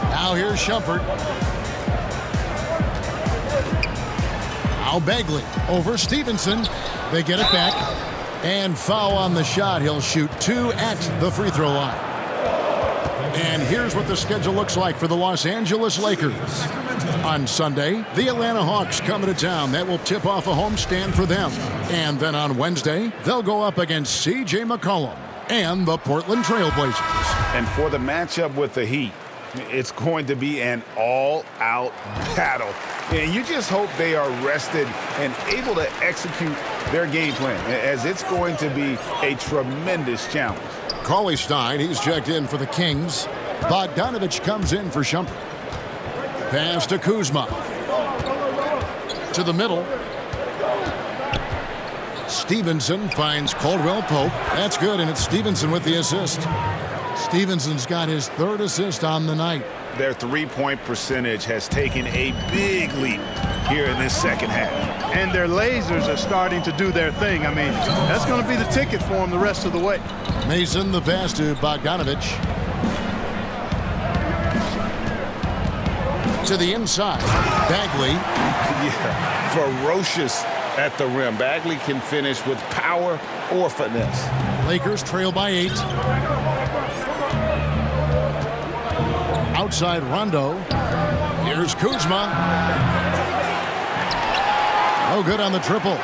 Now here's Shumpert. Now Bagley over Stevenson. They get it back. And foul on the shot. He'll shoot 2 at the free throw line. And here's what the schedule looks like for the Los Angeles Lakers. On Sunday, the Atlanta Hawks coming to town. That will tip off a homestand for them. And then on Wednesday, they'll go up against C.J. McCollum and the Portland Trail Blazers. And for the matchup with the Heat, it's going to be an all-out battle. And you just hope they are rested and able to execute their game plan, as it's going to be a tremendous challenge. Cauley Stein, he's checked in for the Kings. Bogdanovich comes in for Shumpert. Pass to Kuzma. To the middle. Stevenson finds Caldwell Pope. That's good, and it's Stevenson with the assist. Stevenson's got his 3rd assist on the night. Their 3-point percentage has taken a big leap here in this second half. And their lasers are starting to do their thing. I mean, that's going to be the ticket for them the rest of the way. Mason, the pass to Bogdanovich. To the inside. Bagley. Yeah, ferocious at the rim. Bagley can finish with power or finesse. Lakers trail by 8. Outside Rondo. Here's Kuzma. No good on the triple.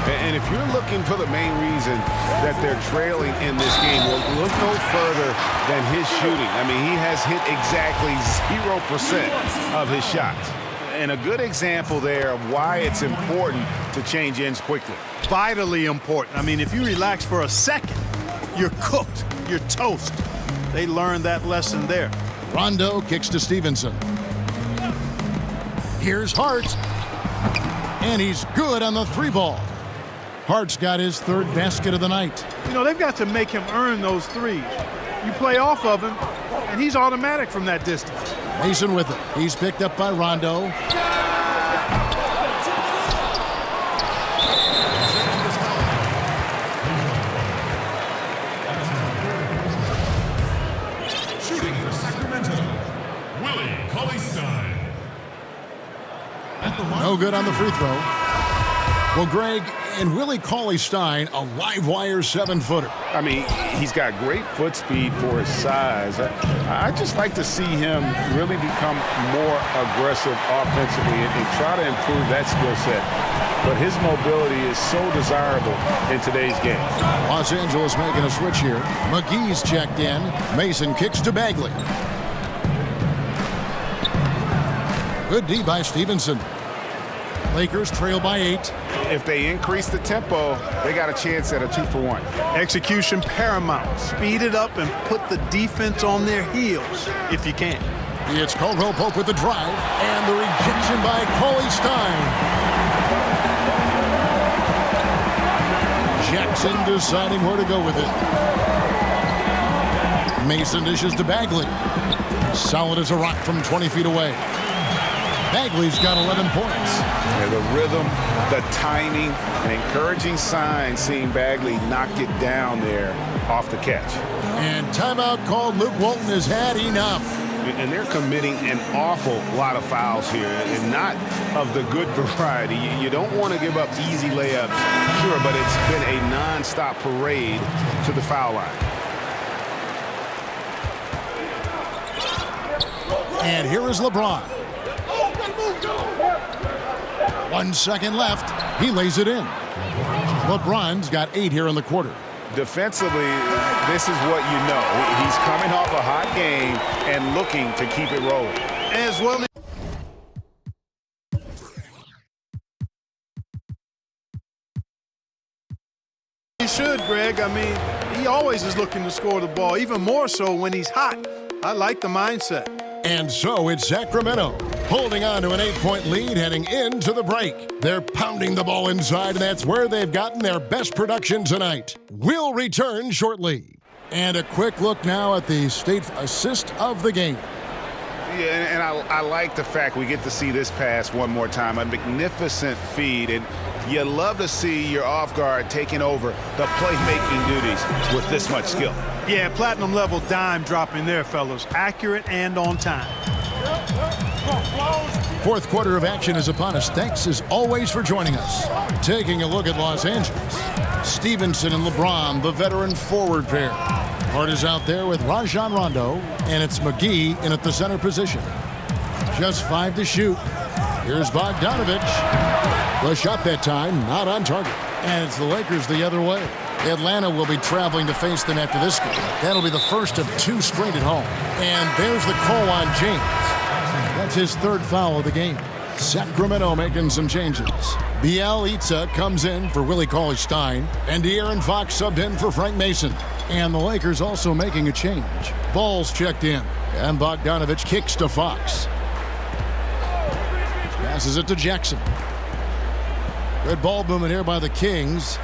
And if you're looking for the main reason that they're trailing in this game, well, look no further than his shooting. I mean, he has hit exactly 0% of his shots. And a good example there of why it's important to change ends quickly. Vitally important. I mean, if you relax for a second, you're cooked. You're toast. They learned that lesson there. Rondo kicks to Stevenson. Here's Hart. And he's good on the 3-ball. Hart's got his 3rd basket of the night. You know, they've got to make him earn those threes. You play off of him, and he's automatic from that distance. Mason with it. He's picked up by Rondo. Shooting for Sacramento, Willie Cauley-Stein. No good on the free throw. Well, Greg, and Willie Cauley-Stein, a live wire 7-footer. I mean, he's got great foot speed for his size. I just like to see him really become more aggressive offensively and try to improve that skill set. But his mobility is so desirable in today's game. Los Angeles making a switch here. McGee's checked in. Mason kicks to Bagley. Good D by Stevenson. Lakers trail by 8. If they increase the tempo, they got a chance at a 2-for-1. Execution paramount. Speed it up and put the defense on their heels if you can. It's Caldwell Pope with the drive and the rejection by Cauley-Stein. Jackson deciding where to go with it. Mason dishes to Bagley. Solid as a rock from 20 feet away. Bagley's got 11 points. And the rhythm, the timing, an encouraging sign seeing Bagley knock it down there off the catch. And timeout called. Luke Walton has had enough. And they're committing an awful lot of fouls here, and not of the good variety. You don't want to give up easy layups, sure, but it's been a non-stop parade to the foul line. And here is LeBron. 1 second left. He lays it in. LeBron's got 8 here in the quarter. Defensively, this is what you know. He's coming off a hot game and looking to keep it rolling. As well as he should, Greg. I mean, he always is looking to score the ball, even more so when he's hot. I like the mindset. And so it's Sacramento holding on to an 8-point lead heading into the break. They're pounding the ball inside, and that's where they've gotten their best production tonight. We'll return shortly. And a quick look now at the state assist of the game. Yeah, and I like the fact we get to see this pass one more time. A magnificent feed, and you love to see your off guard taking over the playmaking duties with this much skill. Yeah, platinum level dime dropping there, fellas. Accurate and on time. Fourth quarter of action is upon us. Thanks as always for joining us. Taking a look at Los Angeles. Stevenson and LeBron, the veteran forward pair. Hart is out there with Rajon Rondo, and it's McGee in at the center position. Just 5 to shoot. Here's Bogdanovich. The shot that time, not on target. And it's the Lakers the other way. Atlanta will be traveling to face them after this game. That'll be the first of 2 straight at home. And there's the call on James. That's his 3rd foul of the game. Sacramento making some changes. Bielitsa comes in for Willie Cauley-Stein, and De'Aaron Fox subbed in for Frank Mason. And the Lakers also making a change. Ball's checked in, and Bogdanovich kicks to Fox. Passes it to Jackson. Good ball movement here by the Kings.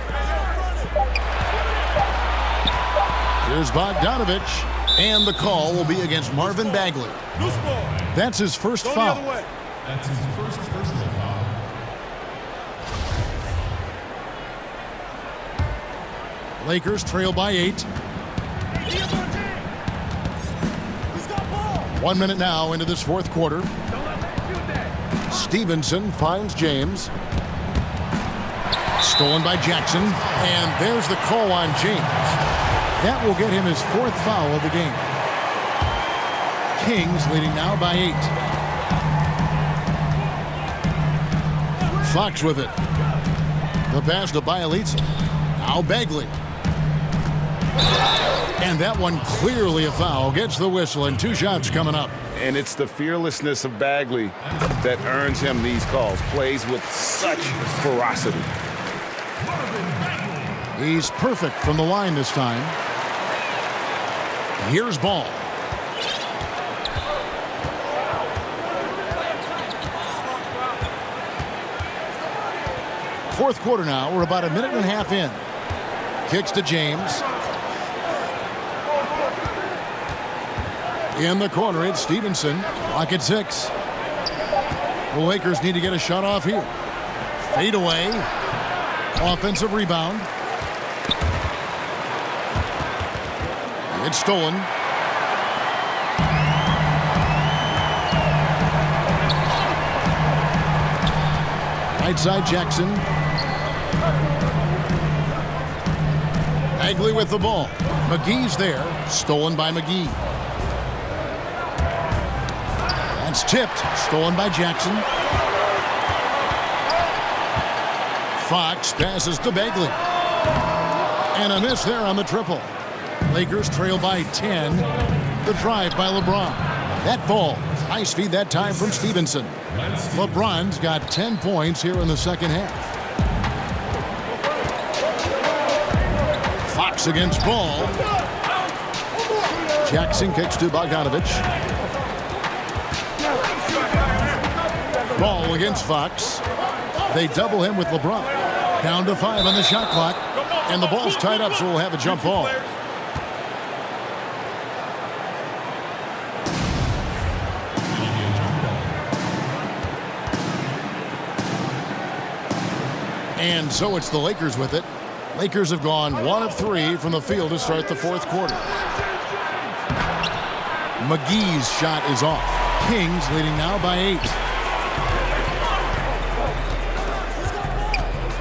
Here's Bogdanovich, and the call will be against Marvin Bagley. That's his first foul. That's his first personal foul. Lakers trail by 8. 1 minute now into this fourth quarter. Stevenson finds James. Stolen by Jackson, and there's the call on James. That will get him his 4th foul of the game. Kings leading now by 8. Fox with it. The pass to Bielitsa. Now Bagley. And that one clearly a foul. Gets the whistle, and 2 shots coming up. And it's the fearlessness of Bagley that earns him these calls. Plays with such ferocity. He's perfect from the line this time. Here's Ball. Fourth quarter now. We're about a minute and a half in. Kicks to James. In the corner, it's Stevenson. Clock at 6. The Lakers need to get a shot off here. Fade away. Offensive rebound. It's stolen. Right side, Jackson. Bagley with the ball. McGee's there. Stolen by McGee. That's tipped. Stolen by Jackson. Fox passes to Bagley. And a miss there on the triple. Lakers trail by 10. The drive by LeBron. That ball. High speed that time from Stevenson. LeBron's got 10 points here in the second half. Fox against Ball. Jackson kicks to Bogdanovich. Ball against Fox. They double him with LeBron. Down to 5 on the shot clock. And the ball's tied up, so we'll have a jump ball. And so it's the Lakers with it. Lakers have gone 1 of 3 from the field to start the fourth quarter. McGee's shot is off. Kings leading now by 8.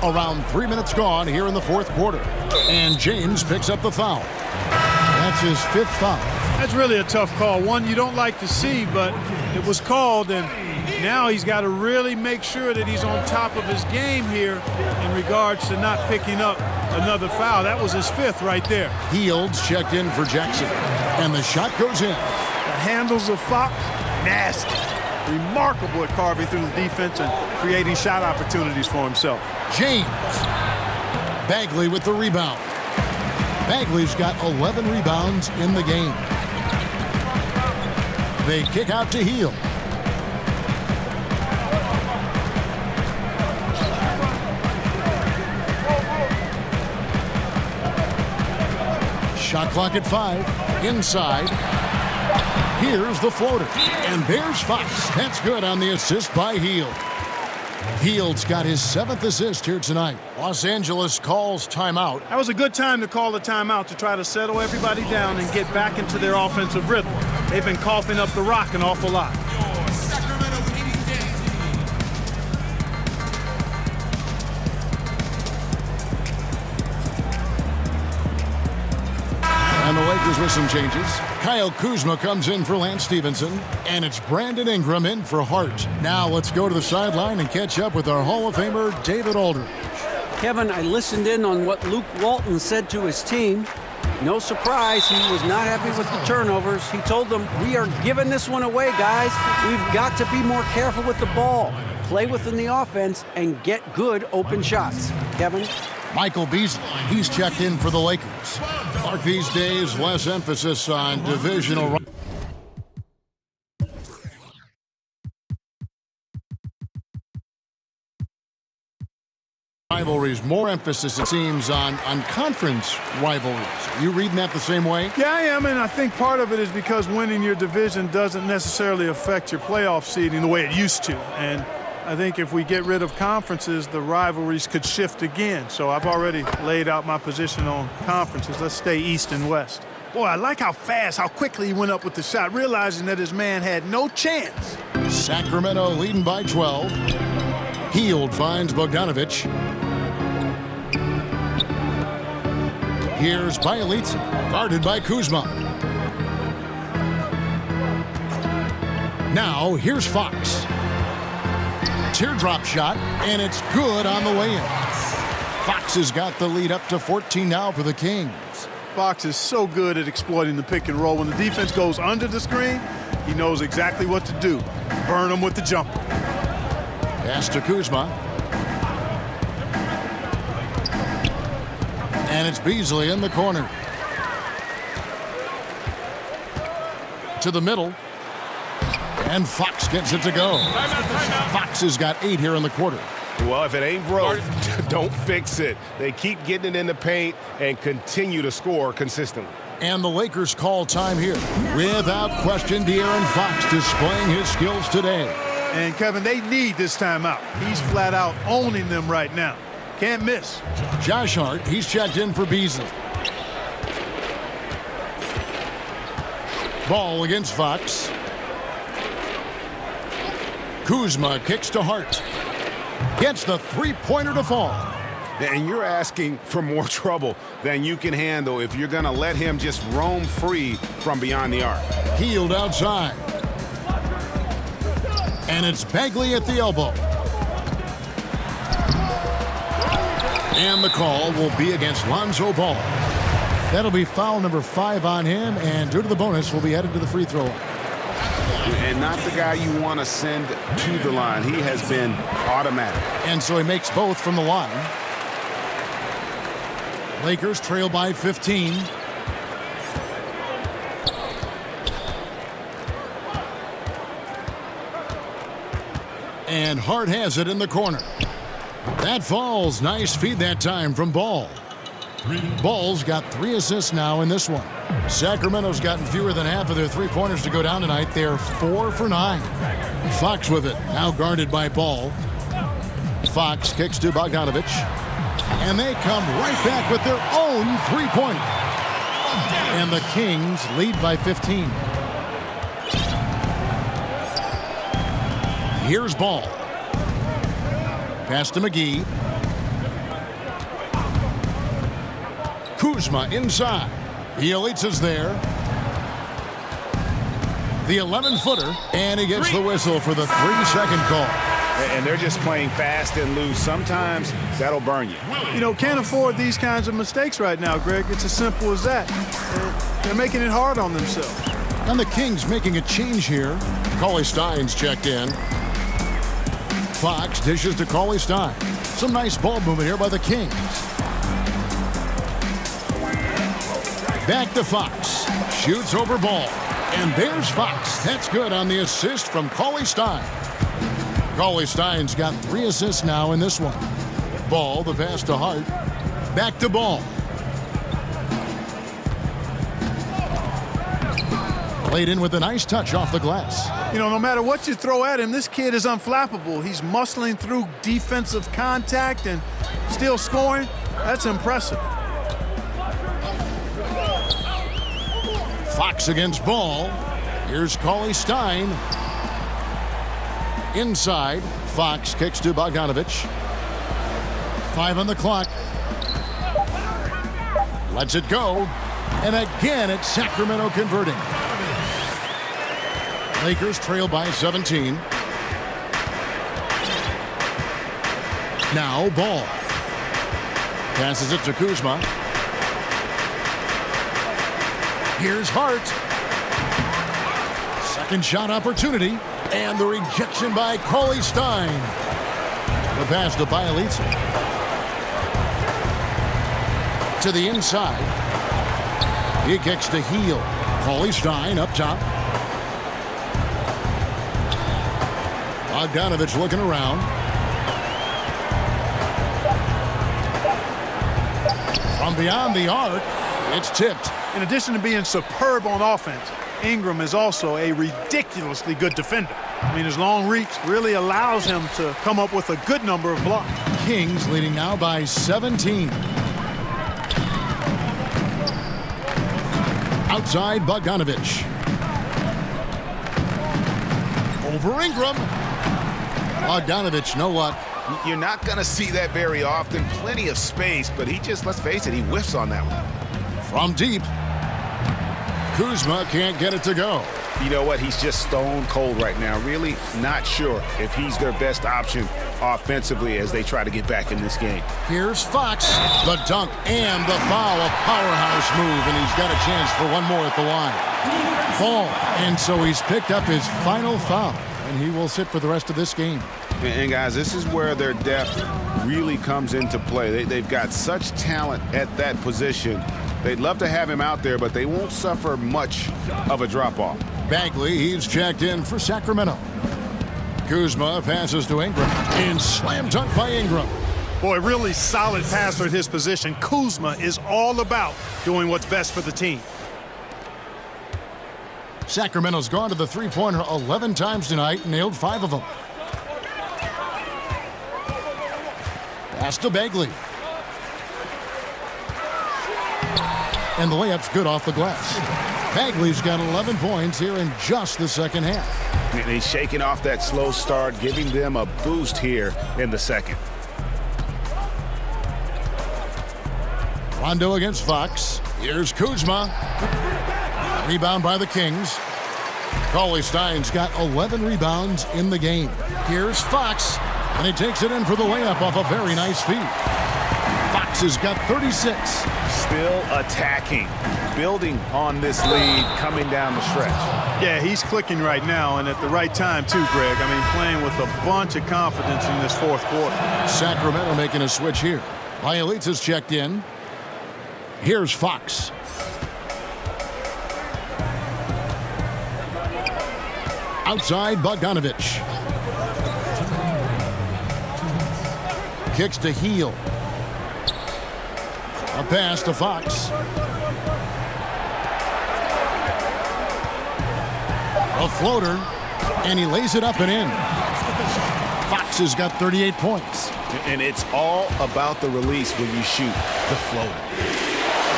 Around 3 minutes gone here in the fourth quarter. And James picks up the foul. That's his 5th foul. That's really a tough call. One you don't like to see, but it was called, and now he's got to really make sure that he's on top of his game here in regards to not picking up another foul. That was his 5th right there. Fields checked in for Jackson. And the shot goes in. The handles of Fox, nasty. Remarkable at carving through the defense and creating shot opportunities for himself. James. Bagley with the rebound. Bagley's got 11 rebounds in the game. They kick out to Hield. Shot clock at 5. Inside. Here's the floater. And there's Fox. That's good on the assist by Hield. Hield's got his 7th assist here tonight. Los Angeles calls timeout. That was a good time to call the timeout to try to settle everybody down and get back into their offensive rhythm. They've been coughing up the rock an awful lot. And the Lakers with some changes. Kyle Kuzma comes in for Lance Stevenson. And it's Brandon Ingram in for Hart. Now let's go to the sideline and catch up with our Hall of Famer, David Aldridge. Kevin, I listened in on what Luke Walton said to his team. No surprise, he was not happy with the turnovers. He told them, we are giving this one away, guys. We've got to be more careful with the ball, play within the offense, and get good open shots. Kevin? Michael Beasley, he's checked in for the Lakers. Like these days, less emphasis on divisional rivalries, more emphasis, it seems, on conference rivalries. You reading that the same way? Yeah, I am, and I think part of it is because winning your division doesn't necessarily affect your playoff seeding the way it used to. And I think if we get rid of conferences, the rivalries could shift again. So I've already laid out my position on conferences. Let's stay East and West. Boy, I like how fast, how quickly he went up with the shot, realizing that his man had no chance. Sacramento leading by 12. Hield finds Bogdanovich. Here's Bielitsa, guarded by Kuzma. Now, here's Fox. Teardrop shot, and it's good on the way in. Fox has got the lead up to 14 now for the Kings. Fox is so good at exploiting the pick and roll. When the defense goes under the screen, he knows exactly what to do. Burn them with the jumper. Pass to Kuzma. And it's Beasley in the corner. To the middle. And Fox gets it to go. Fox has got 8 here in the quarter. Well, if it ain't broke, don't fix it. They keep getting it in the paint and continue to score consistently. And the Lakers call time here. Without question, De'Aaron Fox displaying his skills today. And, Kevin, they need this timeout. He's flat out owning them right now. Can't miss. Josh Hart, he's checked in for Beasley. Ball against Fox. Kuzma kicks to Hart. Gets the three-pointer to fall. And you're asking for more trouble than you can handle if you're going to let him just roam free from beyond the arc. Healed outside. And it's Bagley at the elbow. And the call will be against Lonzo Ball. That'll be foul number 5 on him, and due to the bonus, will be headed to the free throw line. And not the guy you want to send to the line. He has been automatic. And so he makes both from the line. Lakers trail by 15. And Hart has it in the corner. That falls. Nice feed that time from Ball. Ball's got 3 assists now in this one. Sacramento's gotten fewer than half of their three-pointers to go down tonight. They're 4 for 9. Fox with it, now guarded by Ball. Fox kicks to Bogdanovich. And they come right back with their own three-pointer. And the Kings lead by 15. Here's Ball. Pass to McGee. Kuzma inside. Bielitsa's there. The 11-footer, and he gets the whistle for the 3-second call. And they're just playing fast and loose. Sometimes that'll burn you. You know, can't afford these kinds of mistakes right now, Greg. It's as simple as that. They're making it hard on themselves. And the Kings making a change here. Cauley-Stein's checked in. Fox dishes to Cauley-Stein. Some nice ball movement here by the Kings. Back to Fox. Shoots over Ball. And there's Fox. That's good on the assist from Cauley-Stein. Cauley-Stein's got 3 assists now in this one. Ball, the pass to Hart. Back to Ball. Played in with a nice touch off the glass. You know, no matter what you throw at him, this kid is unflappable. He's muscling through defensive contact and still scoring. That's impressive. Fox against Ball. Here's Cauley-Stein. Inside. Fox kicks to Bogdanovich. 5 on the clock. Lets it go. And again, it's Sacramento converting. Lakers trail by 17. Now Ball. Passes it to Kuzma. Here's Hart. Second shot opportunity. And the rejection by Cauley-Stein. The pass to Bielitsa. To the inside. He kicks to Heel. Cauley-Stein up top. Bogdanovich looking around. From beyond the arc, it's tipped. In addition to being superb on offense, Ingram is also a ridiculously good defender. I mean, his long reach really allows him to come up with a good number of blocks. Kings leading now by 17. Outside Bogdanovich. Over Ingram. Bogdanovich, no luck. You're not going to see that very often. Plenty of space, but he just, let's face it, he whiffs on that one. From deep. Kuzma can't get it to go. You know what? He's just stone cold right now. Really not sure if he's their best option offensively as they try to get back in this game. Here's Fox. The dunk and the foul. A powerhouse move, and he's got a chance for one more at the line. Fall. And so he's picked up his final foul, and he will sit for the rest of this game. And guys, this is where their depth really comes into play. They've got such talent at that position. They'd love to have him out there, but they won't suffer much of a drop-off. Bagley, he's checked in for Sacramento. Kuzma passes to Ingram. And slam dunk by Ingram. Boy, really solid passer at his position. Kuzma is all about doing what's best for the team. Sacramento's gone to the three-pointer 11 times tonight, nailed 5 of them. Pass to Bagley. And the layup's good off the glass. Bagley's got 11 points here in just the second half. And he's shaking off that slow start, giving them a boost here in the second. Rondo against Fox. Here's Kuzma. Rebound by the Kings. Cauley-Stein's got 11 rebounds in the game. Here's Fox. And he takes it in for the layup off a very nice feed. Fox has got 36. Still attacking, building on this lead coming down the stretch. Yeah, he's clicking right now, and at the right time too, Greg. I mean, playing with a bunch of confidence in this fourth quarter. Sacramento making a switch here. Bielitsa's checked in. Here's Fox. Outside, Bogdanovich. Kicks to Heel. A pass to Fox. A floater, and he lays it up and in. Fox has got 38 points. And it's all about the release when you shoot the floater.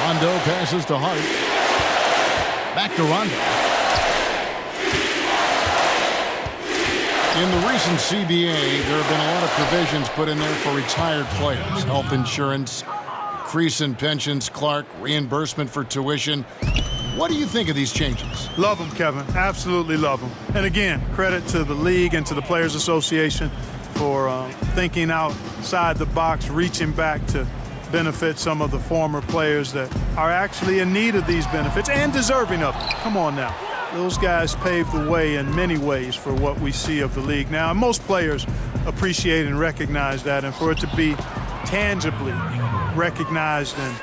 Rondo passes to Hart. Back to Rondo. In the recent CBA, there have been a lot of provisions put in there for retired players. Health insurance, increase in pensions, Clark, reimbursement for tuition. What do you think of these changes? Love them, Kevin. Absolutely love them. And again, credit to the league and to the Players Association for thinking outside the box, reaching back to benefit some of the former players that are actually in need of these benefits and deserving of them. Come on now. Those guys paved the way in many ways for what we see of the league now. And most players appreciate and recognize that. And for it to be tangibly recognized and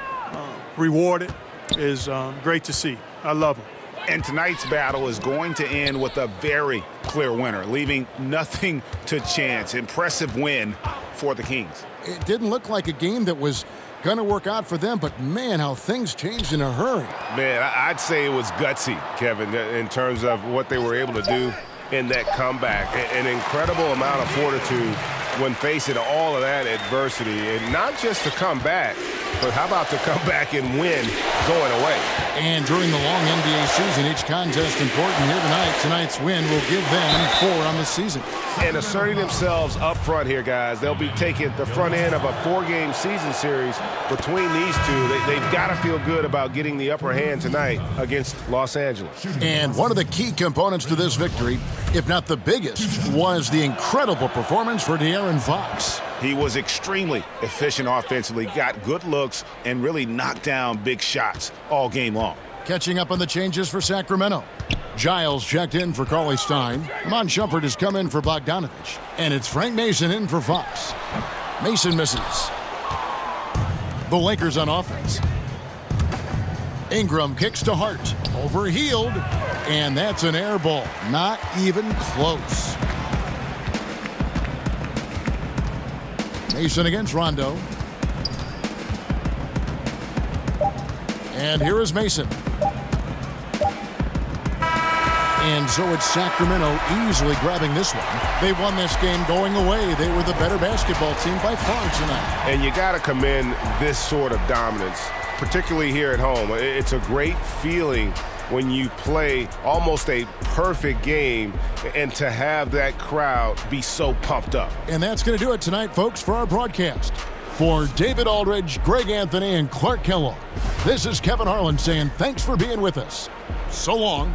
rewarded is great to see. I love them. And tonight's battle is going to end with a very clear winner, leaving nothing to chance. Impressive win for the Kings. It didn't look like a game that was going to work out for them, but man, how things changed in a hurry. Man, I'd say it was gutsy, Kevin, in terms of what they were able to do in that comeback. An incredible amount of fortitude when facing all of that adversity. And not just to come back, but how about to come back and win going away? And during the long NBA season, each contest important here tonight. Tonight's win will give them 4 on the season. And asserting themselves up front here, guys. They'll be taking the front end of a 4-game season series between these two. They've got to feel good about getting the upper hand tonight against Los Angeles. And one of the key components to this victory, if not the biggest, was the incredible performance for De'Aaron Fox. He was extremely efficient offensively, got good looks, and really knocked down big shots all game long. Catching up on the changes for Sacramento. Giles checked in for Cauley-Stein. Iman Shumpert has come in for Bogdanovich. And it's Frank Mason in for Fox. Mason misses. The Lakers on offense. Ingram kicks to Hart. Overhealed. And that's an air ball. Not even close. Mason against Rondo. And here is Mason. And so it's Sacramento easily grabbing this one. They won this game going away. They were the better basketball team by far tonight. And you got to commend this sort of dominance, particularly here at home. It's a great feeling when you play almost a perfect game and to have that crowd be so pumped up. And that's going to do it tonight, folks, for our broadcast. For David Aldridge, Greg Anthony, and Clark Kellogg, this is Kevin Harlan saying thanks for being with us. So long.